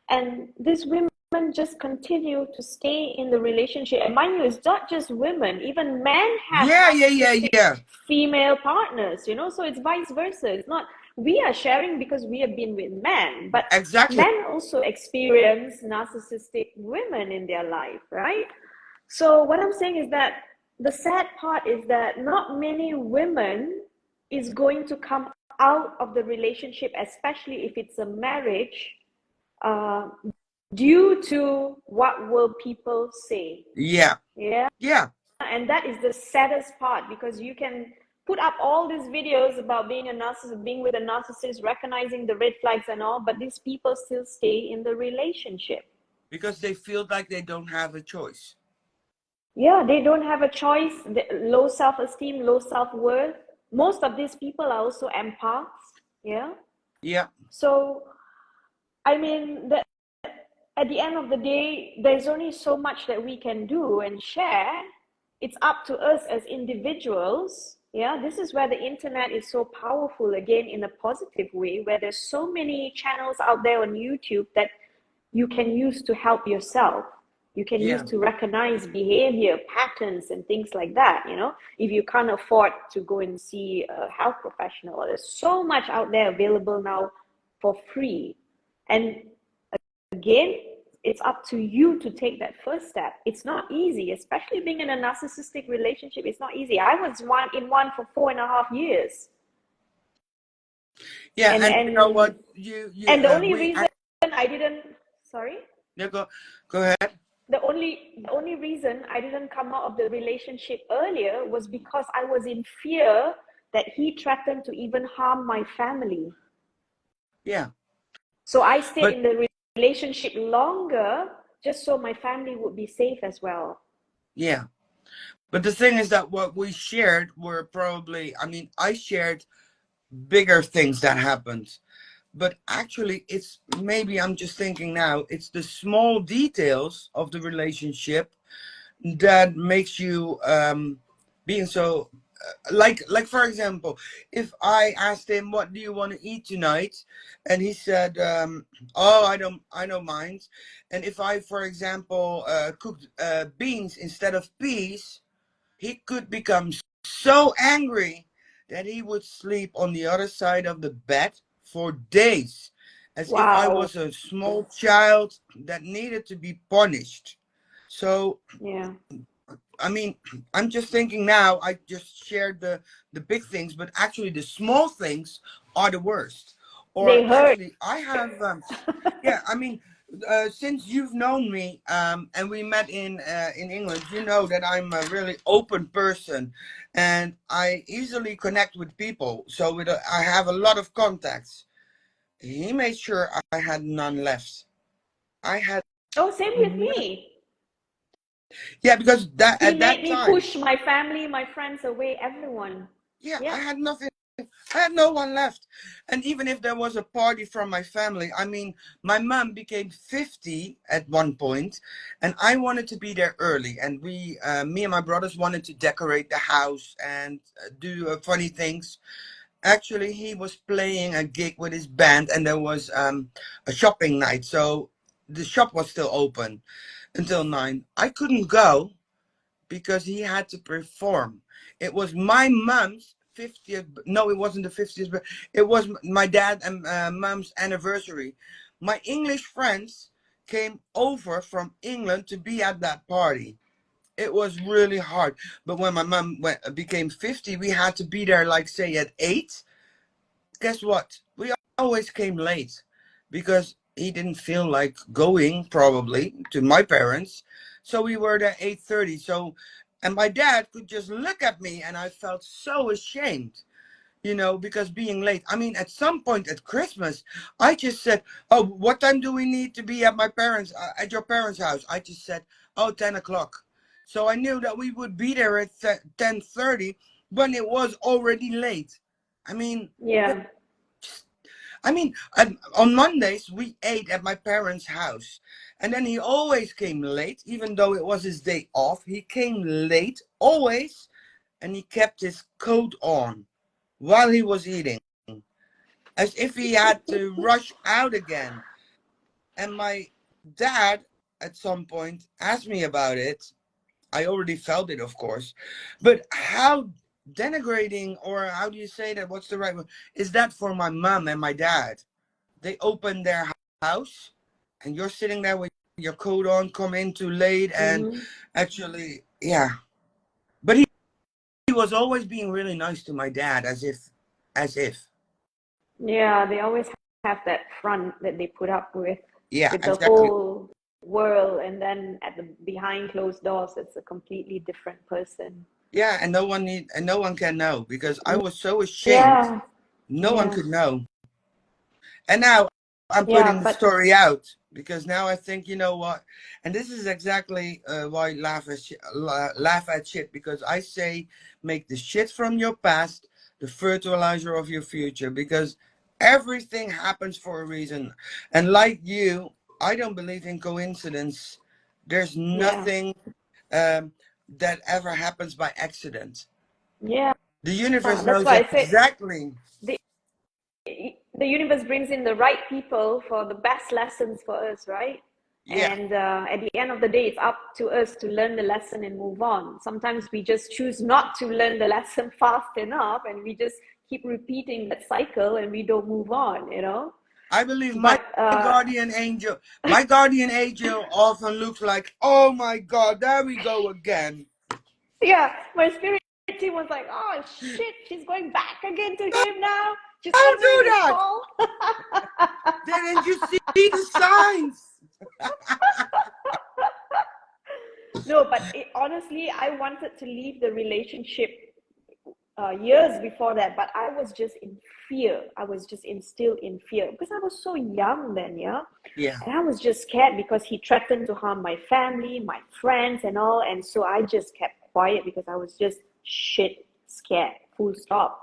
And these women just continue to stay in the relationship. And mind you, it's not just women, even men have narcissistic Yeah. female partners, you know, so it's vice versa. It's not, we are sharing because we have been with men, but Exactly. men also experience narcissistic women in their life, right? So what I'm saying is that the sad part is that not many women is going to come out of the relationship, especially if it's a marriage, uh, due to what will people say. Yeah. Yeah. Yeah. And that is the saddest part, because you can put up all these videos about being a narcissist, being with a narcissist, recognizing the red flags and all, but these people still stay in the relationship. Because they feel like they don't have a choice. Yeah, they don't have a choice. Low self-esteem, low self-worth. Most of these people are also empaths. Yeah. Yeah. So, I mean, at the end of the day, there's only so much that we can do and share. It's up to us as individuals. Yeah, this is where the internet is so powerful, again, in a positive way, where there's so many channels out there on YouTube that you can use to help yourself. You can use Yeah. to recognize behavior patterns and things like that. You know, if you can't afford to go and see a health professional, there's so much out there available now for free. And again, it's up to you to take that first step. It's not easy, especially being in a narcissistic relationship. It's not easy. I was in one for 4.5 years. Yeah. And And you know what? and You and the only we reason I didn't, sorry, yeah, go ahead. the only reason I didn't come out of the relationship earlier was because I was in fear that he threatened to even harm my family. Yeah. So I stayed But in the relationship longer just so my family would be safe as well. yeah. But the thing is that what we shared were probably, I mean, I shared bigger things that happened. but actually it's maybe I'm just thinking now, it's the small details of the relationship that makes you being so like for example, if I asked him what do you want to eat tonight, and he said oh, I don't mind, and if I, for example, cooked beans instead of peas, he could become so angry that he would sleep on the other side of the bed for days, as if I Wow. was a small child that needed to be punished. So Yeah. I mean, I'm just thinking now. I just shared the big things, but actually the small things are the worst. Or They hurt. actually, I have, yeah. I mean, since you've known me, and we met in England, you know that I'm a really open person, and I easily connect with people. So I have a lot of contacts. He made sure I had none left. I had, Oh, same with me. yeah, because that He at made that me time, push my family, my friends away, everyone. yeah, I Yeah. had nothing. I had no one left. And even if there was a party from my family, I mean, my mom became 50 at one point, and I wanted to be there early. And me and my brothers wanted to decorate the house and do funny things. Actually, he was playing a gig with his band, and there was a shopping night. So the shop was still open until 9. I couldn't go because he had to perform. It was my mom's 50th. No, it wasn't the 50th, but it was my dad and mom's anniversary. My English friends came over from England to be at that party. It was really hard. But when my mom became 50, we had to be there, like, say, at 8. Guess what? We always came late because he didn't feel like going, probably, to my parents. So we were there 8:30. So, and my dad could just look at me, and I felt so ashamed, because being late. I mean, at some point at Christmas, I just said, "Oh, what time do we need to be at at your parents' house?" I just said, "Oh, 10 o'clock." So I knew that we would be there at 10:30 when it was already late. I mean, Yeah. on Mondays we ate at my parents' house, and then he always came late, even though it was his day off. He came late always, and he kept his coat on while he was eating, as if he had to rush out again. And my dad, at some point, asked me about it. I already felt it, of course, but how denigrating, or how do you say that? What's the right word? Is that for my mom and my dad? They open their house, and you're sitting there with your coat on, come in too late, and Mm-hmm. actually, yeah. But he was always being really nice to my dad, as if. Yeah, they always have that front that they put up Yeah, with the exactly. whole world, and then at the behind closed doors, it's a completely different person. Yeah, and no one can know because I was so ashamed. Yeah, No one yeah, could know. And now I'm yeah, putting the but story out because now I think, you know what, and this is exactly why I laugh at shit, because I say make the shit from your past the fertilizer of your future, because everything happens for a reason. And like you, I don't believe in coincidence. There's yeah, nothing um, that ever happens by accident. yeah. The universe That's knows why I said exactly. the the universe brings in the right people for the best lessons for us, right? Yeah. And at the end of the day, it's up to us to learn the lesson and move on. Sometimes we just choose not to learn the lesson fast enough, and we just keep repeating that cycle, and we don't move on, you know. I believe my But guardian angel often looks like, oh my God, there we go again. yeah, my spirit team was like, oh shit, she's going back again to him now. She's Don't answering do his that. call. Didn't you see the signs? No, but honestly, I wanted to leave the relationship years before that, but I was just in fear. I was just instilled in fear because I was so young then, yeah. Yeah, And I was just scared because he threatened to harm my family, my friends, and all. And so I just kept quiet because I was just shit scared, full stop.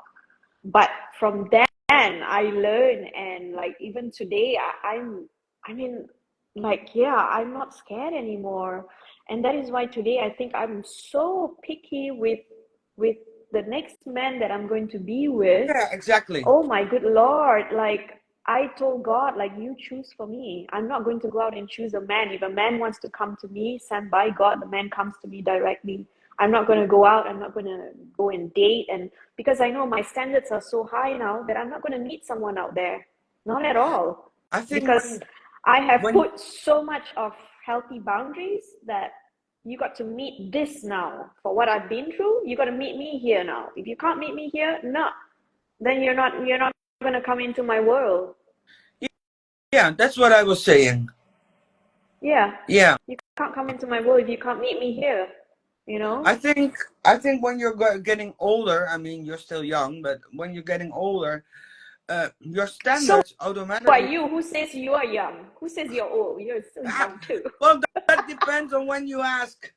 But from I learn, and like even today, I mean, like, yeah, I'm not scared anymore. And that is why today I think I'm so picky with the next man that I'm going to be with. Yeah, exactly. Oh my good Lord. Like I told God, like, you choose for me. I'm not going to go out and choose a man. If a man wants to come to me, sent by God, the man comes to me directly. I'm not going to go out. I'm not going to go and date. And because I know my standards are so high now that I'm not going to meet someone out there. Not at all. I think Because I have when put so much of healthy boundaries that you got to meet this now. For what I've been through, you got to meet me here now. If you can't meet me here, no, then you're not going to come into my world. yeah, that's what I was saying. Yeah, Yeah, you can't come into my world if you can't meet me here, you I know. think I think when you're getting older, I mean, you're still young, but when you're getting older, your So standards are automatically. you? Who says you are young? Who says you're old? You're still young too. Well, that depends on when you ask.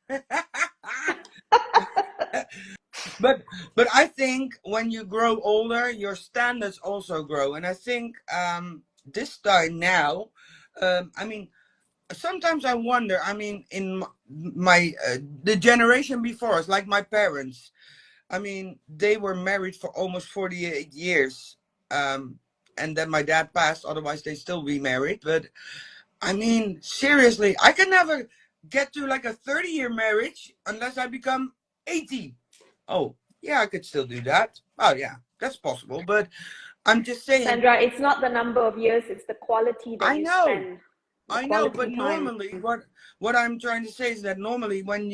but but I think when you grow older, your standards also grow, and I think this time now, I mean, sometimes I wonder. I mean, in my the generation before us, like my parents. I mean, they were married for almost 48 years. Um, and then my dad passed, otherwise they still be married. But I mean, seriously, I can never get to like a 30-year marriage unless I become 80. Oh, yeah, I could still do that. Oh, yeah, that's possible. But I'm just saying, Sandra, it's not the number of years, it's the quality that I you know. spend, the I know, but quality time. normally, what I'm trying to say is that normally when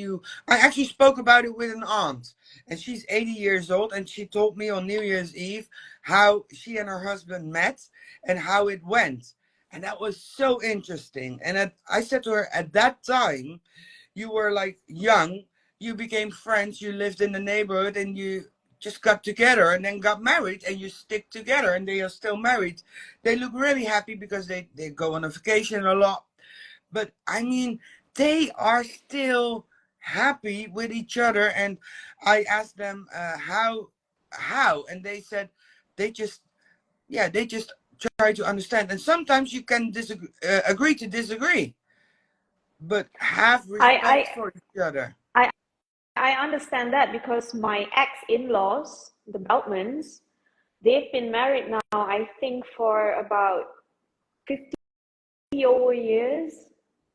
I actually spoke about it with an aunt, and she's 80 years old, and she told me on New Year's Eve how she and her husband met and how it went, and that was so interesting. And I said to her, at that time, you were like young, you became friends, you lived in the neighborhood, and you just got together and then got married, and you stick together, and they are still married. They look really happy because they go on a vacation a lot. But I mean, they are still happy with each other. And I asked them how, and they said they just, yeah, they just try to understand. And sometimes you can disagree, agree to disagree, but have respect I for each other. I I understand that because my ex-in-laws, the Beltmans, they've been married now, I think, for about 50 over years,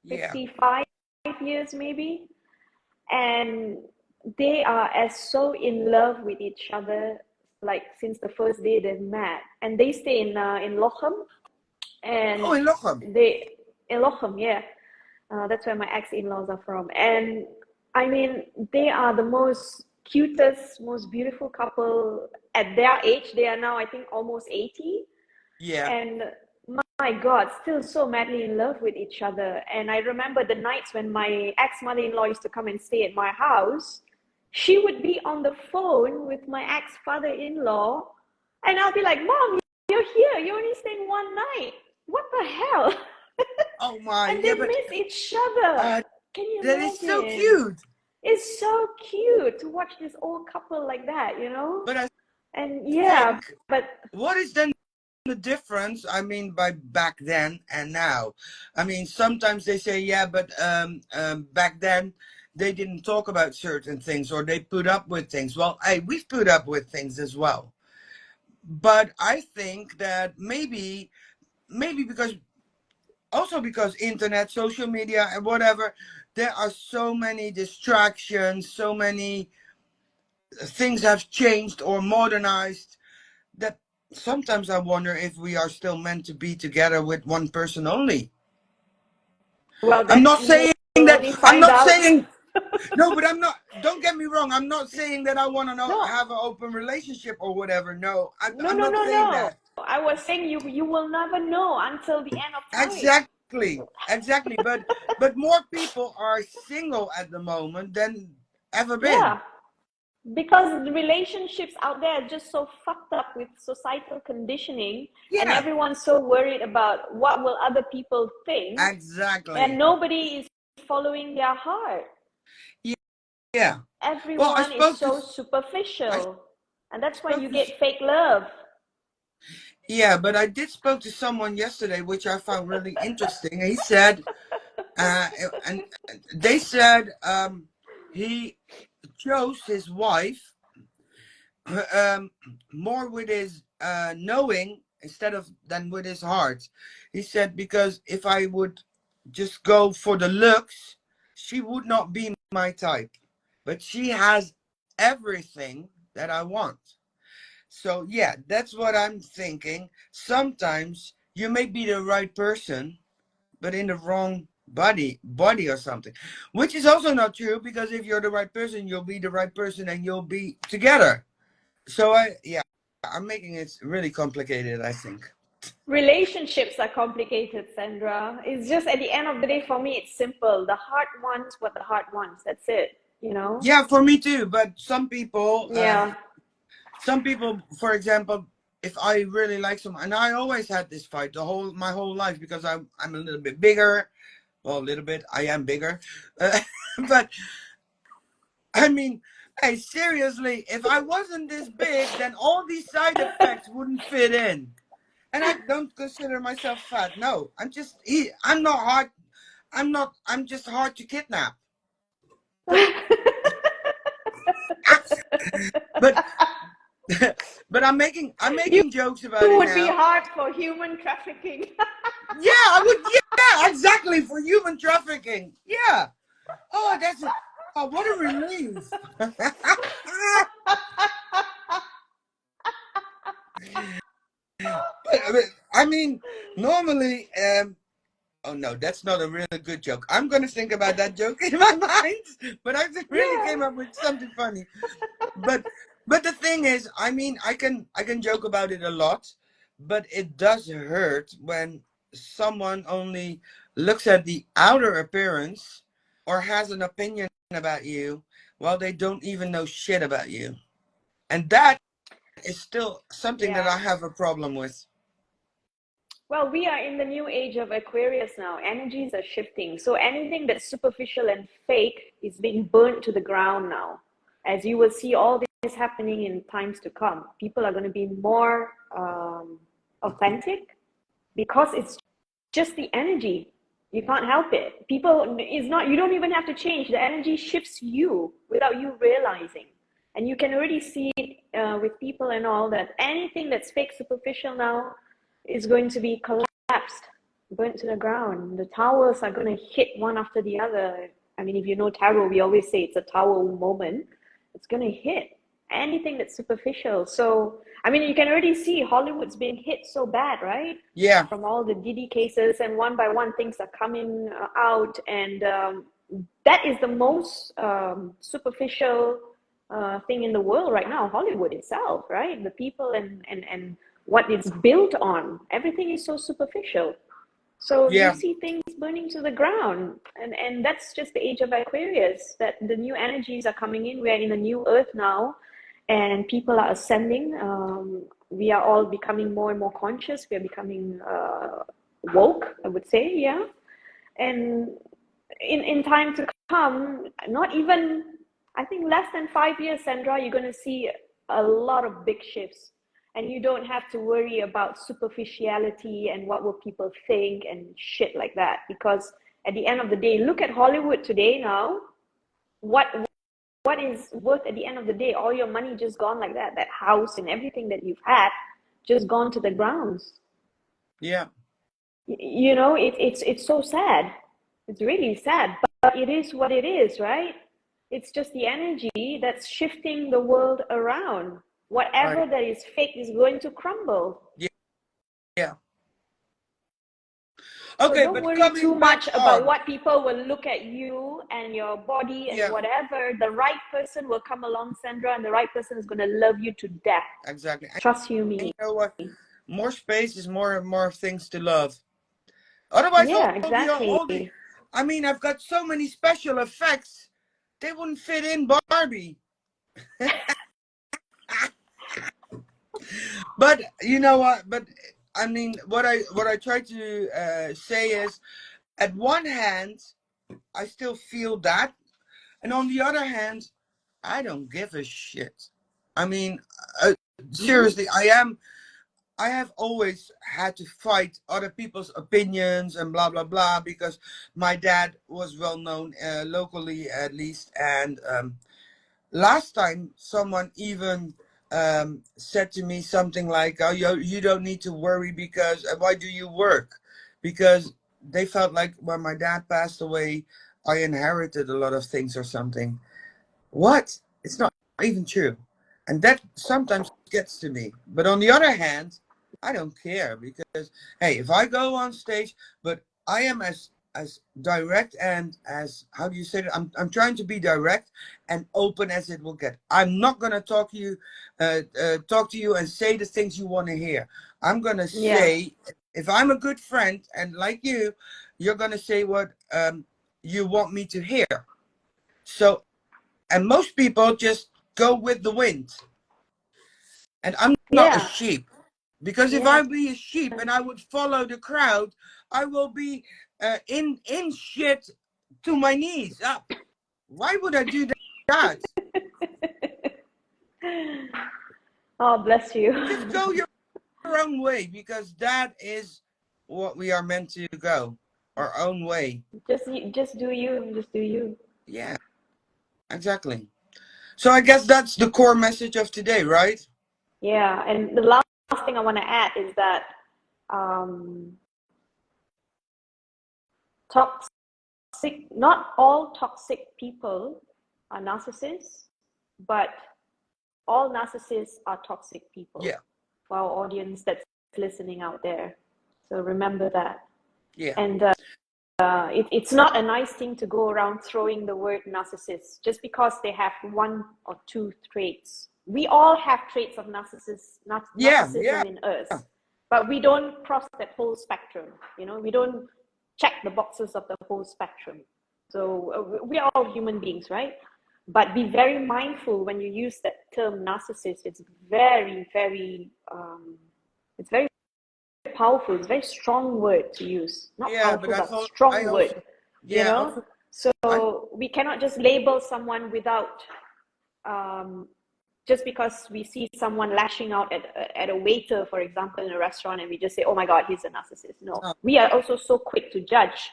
Yeah. 55 years maybe. And they are as so in love with each other, like since the first day they've met. And they stay in Lochem, Oh, and in Lochem. they in Lochem, yeah. That's where my ex-in-laws are from. And I mean, they are the most cutest, most beautiful couple at their age. They are now, I think, almost 80. Yeah. And my God, still so madly in love with each other. And I remember the nights when my ex-mother-in-law used to come and stay at my house. She would be on the phone with my ex-father-in-law, and I'll be like, Mom, you're here. You're only staying one night. What the hell? Oh my, And yeah, they but miss each other. Can you that is so imagine? cute. It's so cute to watch this old couple like that, you know? But I And yeah, think, but what is then the difference? I mean, by back then and now. I mean, sometimes they say, yeah, but back then they didn't talk about certain things or they put up with things. Well, hey, we've put up with things as well. But I think that maybe because also because internet, social media, and whatever, there are so many distractions, so many things have changed or modernized that sometimes I wonder if we are still meant to be together with one person only. well, I'm that not we will saying that only I'm find not out. saying no, but I'm not, don't get me wrong, I'm not saying that I want to No, have an open relationship or whatever. No, no, I'm no, not no, saying no. that. I was saying you will never know until the end of time. Exactly, but more people are single at the moment than ever been. Yeah, because the relationships out there are just so fucked up with societal conditioning, and Yeah, everyone's so worried about what will other people think, and exactly. nobody is following their heart. Yeah. Well, Everyone is so I superficial, and that's why spoke you to get fake love. Yeah, but I did spoke to someone yesterday, which I found really interesting. He said, uh, and they said he chose his wife um, more with his knowing instead of than with his heart. He said because if I would just go for the looks, she would not be my type. But she has everything that I want. So yeah, that's what I'm thinking. Sometimes you may be the right person, but in the wrong body or something, which is also not true because if you're the right person, you'll be the right person and you'll be together. So I'm making it really complicated, I think. Relationships are complicated, Sandra. It's just at the end of the day, for me, it's simple. The heart wants what the heart wants. That's it, you know? Yeah, for me too. But Yeah. some people, for example, if I really like someone, and I always had this fight my whole life because I'm a little bit bigger. Well, a little bit. I am bigger, uh, but I mean, hey, seriously, if I wasn't this big, then all these side effects wouldn't fit in. And I don't consider myself fat. No, I'm not hard. I'm not. I'm just hard to kidnap. But but but I'm You making jokes about it would be now. hard for human trafficking. Yeah, I would. Yeah, exactly for human trafficking. Yeah. Oh, that's it. Oh, what a relief. But, I mean, normally, oh no, that's not a really good joke. I'm gonna think about that joke in my mind, but I really Yeah. came up with something funny. But but the thing is, I mean, I can joke about it a lot, but it does hurt when someone only looks at the outer appearance or has an opinion about you while they don't even know shit about you. And that is still something that Yeah. I have a problem with. Well, we are in the new age of Aquarius now. Energies are shifting. So anything that's superficial and fake is being burnt to the ground now. As you will see all this happening in times to come, people are going to be more authentic because it's just the energy. You can't help it. People is not, you don't even have to change. The energy shifts you without you realizing. And you can already see it with people and all that anything that's fake, superficial now is going to be collapsed, burnt to the ground. The towers are going to hit one after the other. I mean, if you know tarot, we always say it's a tower moment. It's going to hit anything that's superficial. So, I mean, you can already see Hollywood's being hit so bad, right? Yeah, From all the Diddy cases, and one by one things are coming out, and that is the most superficial thing in the world right now. Hollywood itself, right? The people and what it's built on, everything is so superficial. So you yeah, see things burning to the ground, and that's just the age of Aquarius. That the new energies are coming in. We are in a new Earth now, and people are ascending. We are all becoming more and more conscious. We are becoming woke, I would say, yeah. And in time to come, not even, I think less than 5 years, Sandra, you're going to see a lot of big shifts, and you don't have to worry about superficiality and what will people think and shit like that, because at the end of the day, look at Hollywood today now. What is worth at the end of the day? All your money just gone like that. That house and everything that you've had just gone to the grounds. yeah, You know, it's so sad. It's really sad, but it is what it is, right? It's just the energy that's shifting the world around. right. Whatever that is fake is going to crumble. Yeah, yeah. So Okay, don't but worry too coming back much about on. what people will look at you and your body and Yeah, whatever. The right person will come along, Sandra, and the right person is going to love you to death. exactly. Trust you And me. you know what? More space is more and more things to love. Otherwise, Yeah, all exactly. the, I mean, I've got so many special effects. They wouldn't fit in Barbie. But you know what? But I mean, what I try to say is, at one hand, I still feel that, and on the other hand, I don't give a shit. I mean, uh, Mm-hmm. seriously, I am. I have always had to fight other people's opinions and blah blah blah because my dad was well known locally at least, and last time someone even said to me something like, "Oh, you don't need to worry because why do you work?" Because they felt like when my dad passed away, I inherited a lot of things or something. What? It's not even true. And that sometimes gets to me. But on the other hand, I don't care because hey, if I go on stage, but I am as direct and as how do you say it? I'm trying to be direct and open as it will get. I'm not gonna talk to you and say the things you want to hear. I'm gonna Yeah. say if I'm a good friend and like you're gonna say what you want me to hear. So and most people just go with the wind. And I'm not a Yeah. sheep. Because if Yeah. I be a sheep and I would follow the crowd, I will be in shit to my knees up. Why would I do that? Oh, bless you. Just go your own way because that is what we are meant to go. Our own way. Just do you. Just do you. Yeah, exactly. So I guess that's the core message of today, right? Yeah. And the last thing I want to add is that um, not all toxic people are narcissists, but all narcissists are toxic people Yeah, for our audience that's listening out there. So remember that. yeah. And it's not a nice thing to go around throwing the word narcissist just because they have one or two traits. We all have traits of Yeah, yeah. narcissism in us, but we don't cross that whole spectrum. We don't check the boxes of the whole spectrum. So we are all human beings, right? But be very mindful when you use that term narcissist. It's it's very powerful. It's a very strong word to use. Not Yeah, but powerful, but strong also, word, you yeah, know? also, I, So we cannot just label someone without, just because we see someone lashing out at a waiter, for example, in a restaurant, and we just say, oh my God, he's a narcissist. No, no. we are also so quick to judge.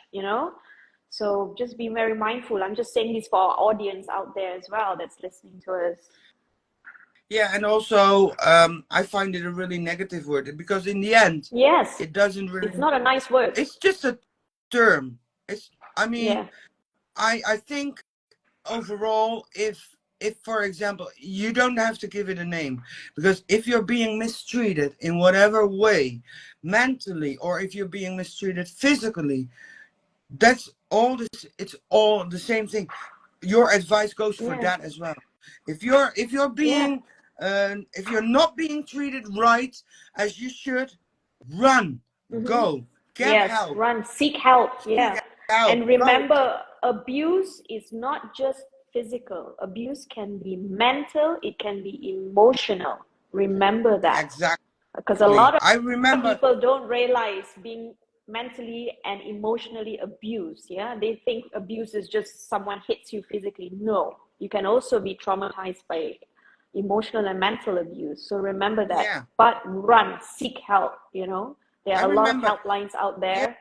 So just be very mindful. I'm just saying this for our audience out there as well that's listening to us. Yeah, and also I find it a really negative word because in the end, Yes, it doesn't it's really. not a nice word. It's just a term. I mean, Yeah. I think overall, if for example, you don't have to give it a name because if you're being mistreated in whatever way, mentally, or if you're being mistreated physically, that's all this. It's all the same thing. Your advice goes for Yeah. that as well. If you're Yeah. being if you're not being treated right as you should, run, Mm-hmm. go, get Yes, help, run, seek help. seek Yeah. help, And go. remember, abuse is not just physical. Abuse can be mental, it can be emotional. Remember that. Because a Exactly. lot I of remember. people don't realize being mentally and emotionally abused. Yeah. They think abuse is just someone hits you physically. No, you can also be traumatized by emotional and mental abuse. So remember that. Yeah, But run, seek help. There I are a lot of remember. helplines out Yeah, there.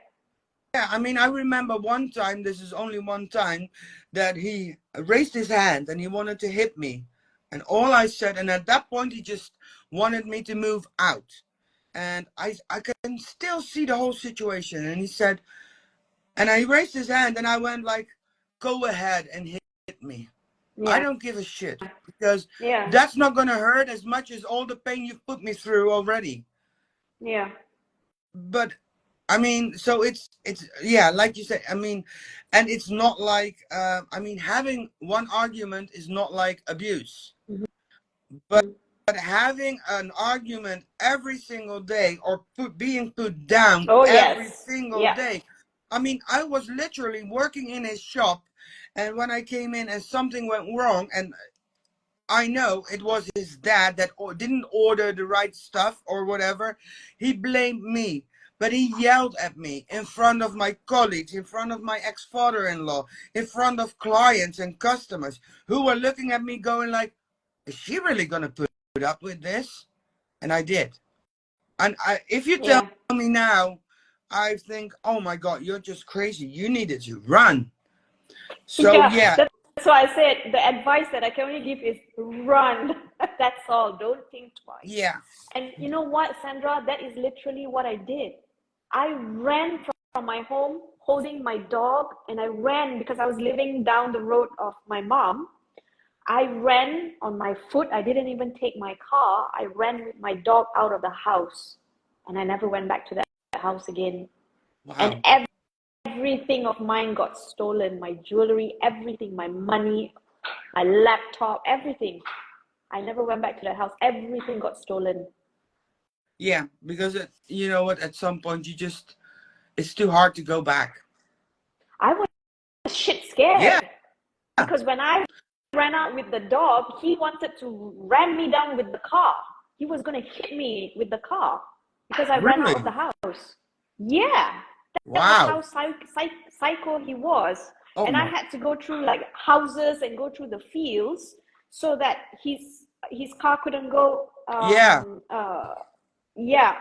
yeah. I mean, I remember one time. This is only one time that he raised his hand and he wanted to hit me, and all I said, and at that point he just wanted me to move out. And I can still see the whole situation. And he said, and I raised his hand and I went like, go ahead and hit me. I Yeah. don't give a shit because Yeah. that's not going to hurt as much as all the pain you've put me through already. Yeah. But I mean, so it's yeah, like you said, I mean, and it's not like, I mean, having one argument is not like abuse. But Mm-hmm. having an argument every single day or being put down Oh, every yes. single Yeah. day. I mean, I was literally working in his shop, and when I came in and something went wrong, and I know it was his dad that didn't order the right stuff or whatever, he blamed me. But he yelled at me in front of my colleagues, in front of my ex-father-in-law, in front of clients and customers who were looking at me going like, is she really going to put up with this? And I did. And if you tell Yeah. me now, I think, oh my God, you're just crazy. You needed to run. So Yeah, yeah, that's why I said the advice that I can only give is run. That's all. Don't think twice. yeah, And you know what, Sandra? That is literally what I did. I ran from my home holding my dog, and I ran because I was living down the road of my mom. I ran on my foot. I didn't even take my car. I ran with my dog out of the house, and I never went back to that house again. And wow, everything of mine got stolen, my jewelry, everything, my money, my laptop, everything. I never went back to that house. Everything got stolen. yeah, because you know what? At some point, it's too hard to go back. I was shit scared Yeah, because when I ran out with the dog, he wanted to ram me down with the car. He was going to hit me with the car because I ran out of really, the house. Yeah, that was wow. how psycho he was. Oh And I my, had to go through like houses and go through the fields so that his car couldn't go. yeah, Yeah,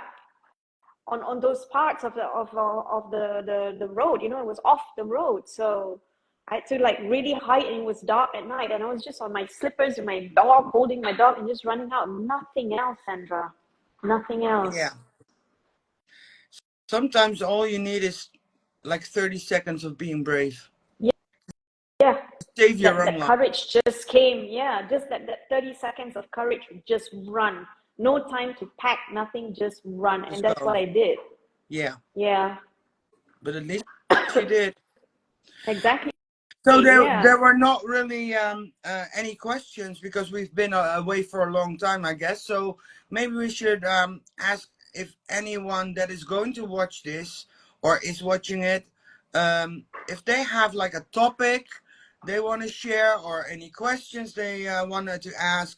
on those parts of the road. You know, it was off the road, so I had to like really hide, and it was dark at night, and I was just on my slippers with my dog, holding my dog, and just running out. Nothing else, Sandra. Nothing yeah. else. Sometimes all you need is like 30 seconds of being brave. Yeah, yeah. Save your own That life. courage just came. Yeah, just that 30 seconds of courage. Just run. No time to pack. Nothing. Just run, Just and that's what go. I did. Yeah, Yeah, but at least you did. exactly. So Yeah, there were not really any questions because we've been away for a long time, I guess. So maybe we should ask if anyone that is going to watch this or is watching it, if they have like a topic they want to share or any questions they wanted to ask,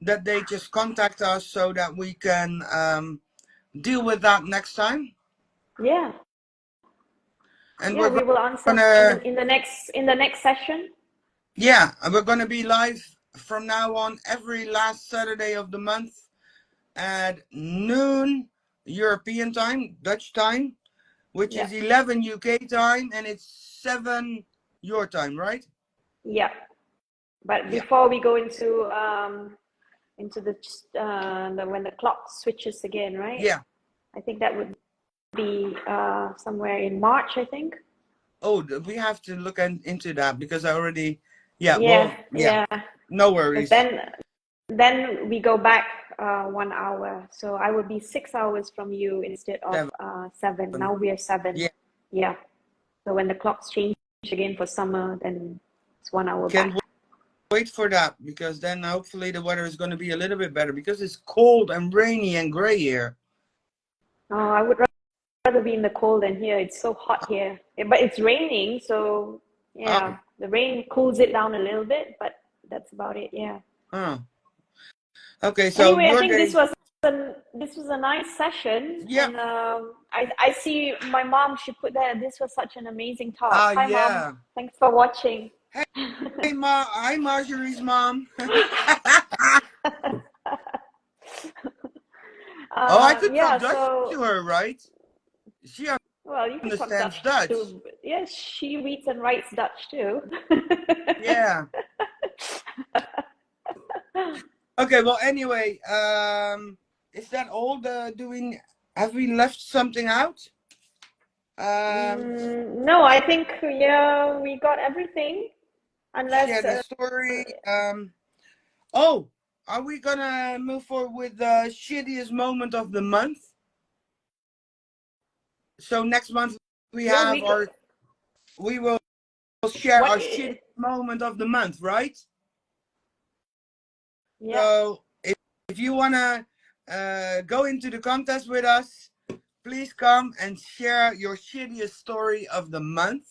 that they just contact us so that we can deal with that next time. yeah, And yeah. we're We will answer gonna in the next session. Yeah, and we're going to be live from now on every last Saturday of the month at noon European time, Dutch time, which Yeah, is 11 UK time, and it's 7 your time, right? yeah. But Yeah, before we go into the when the clock switches again, right? yeah. I think that would be somewhere in March, I think. Oh, we have to look into that because I already, yeah, Yeah, well, yeah, yeah. no Because worries. then we go back 1 hour. So I would be 6 hours from you instead of 7. 7. Now we are 7. Yeah, Yeah. So when the clocks change again for summer, then it's 1 hour can't back. wait for that because then hopefully the weather is going to be a little bit better because it's cold and rainy and gray here. Oh, I would rather be in the cold than here. It's so hot here. But it's raining, so Oh, yeah, the rain cools it down a little bit, but that's about it. Yeah. huh. Okay, so Anyway, I your think day, this was a nice session, yeah. and I see my mom. She put that. This was such an amazing talk. Hi, mom. Yeah. Thanks for watching. Hey, hi, Marjorie's mom. Oh, I could talk Yeah. Dutch So, to her, right? She well, you can talk understands Dutch Dutch. too. Yes, she reads and writes Dutch too. Yeah. Okay. Well, anyway, is that all? Have we left something out? No, I think yeah, we got everything. Share Unless the story. Oh, are we gonna move forward with the shittiest moment of the month? So next month we yeah, have we will share what? our shittiest moment of the month, right? Yeah. So if you wanna go into the contest with us, please come and share your shittiest story of the month,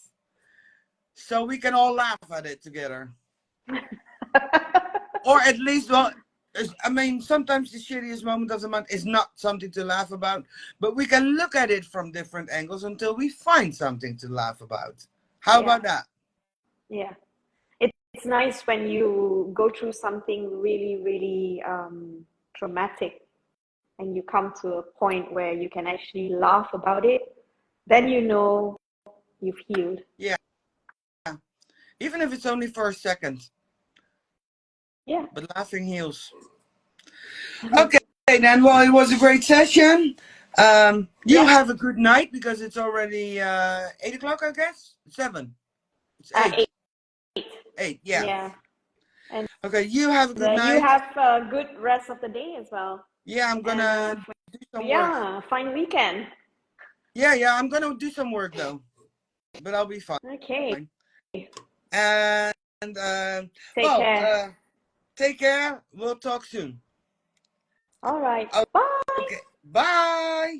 so we can all laugh at it together, or at least, well, I mean, sometimes the shittiest moment of the month is not something to laugh about, but we can look at it from different angles until we find something to laugh about. How Yeah. about that? Yeah. It's nice when you go through something really, really traumatic and you come to a point where you can actually laugh about it, then you know you've healed. Yeah. Even if it's only for a second. Yeah. But laughing heals. Okay, then. Well, it was a great session. You Yeah. have a good night because it's already 8 o'clock, I guess? 7. It's 8. 8. 8, yeah. Yeah. And Okay, you have a good you night. have a good rest of the day as well. Yeah, I'm And gonna do some work. yeah, fine weekend. Yeah, I'm gonna do some work though. But I'll be fine. Okay. And Take well, care. take care. We'll talk soon. All right. Bye. Okay, bye.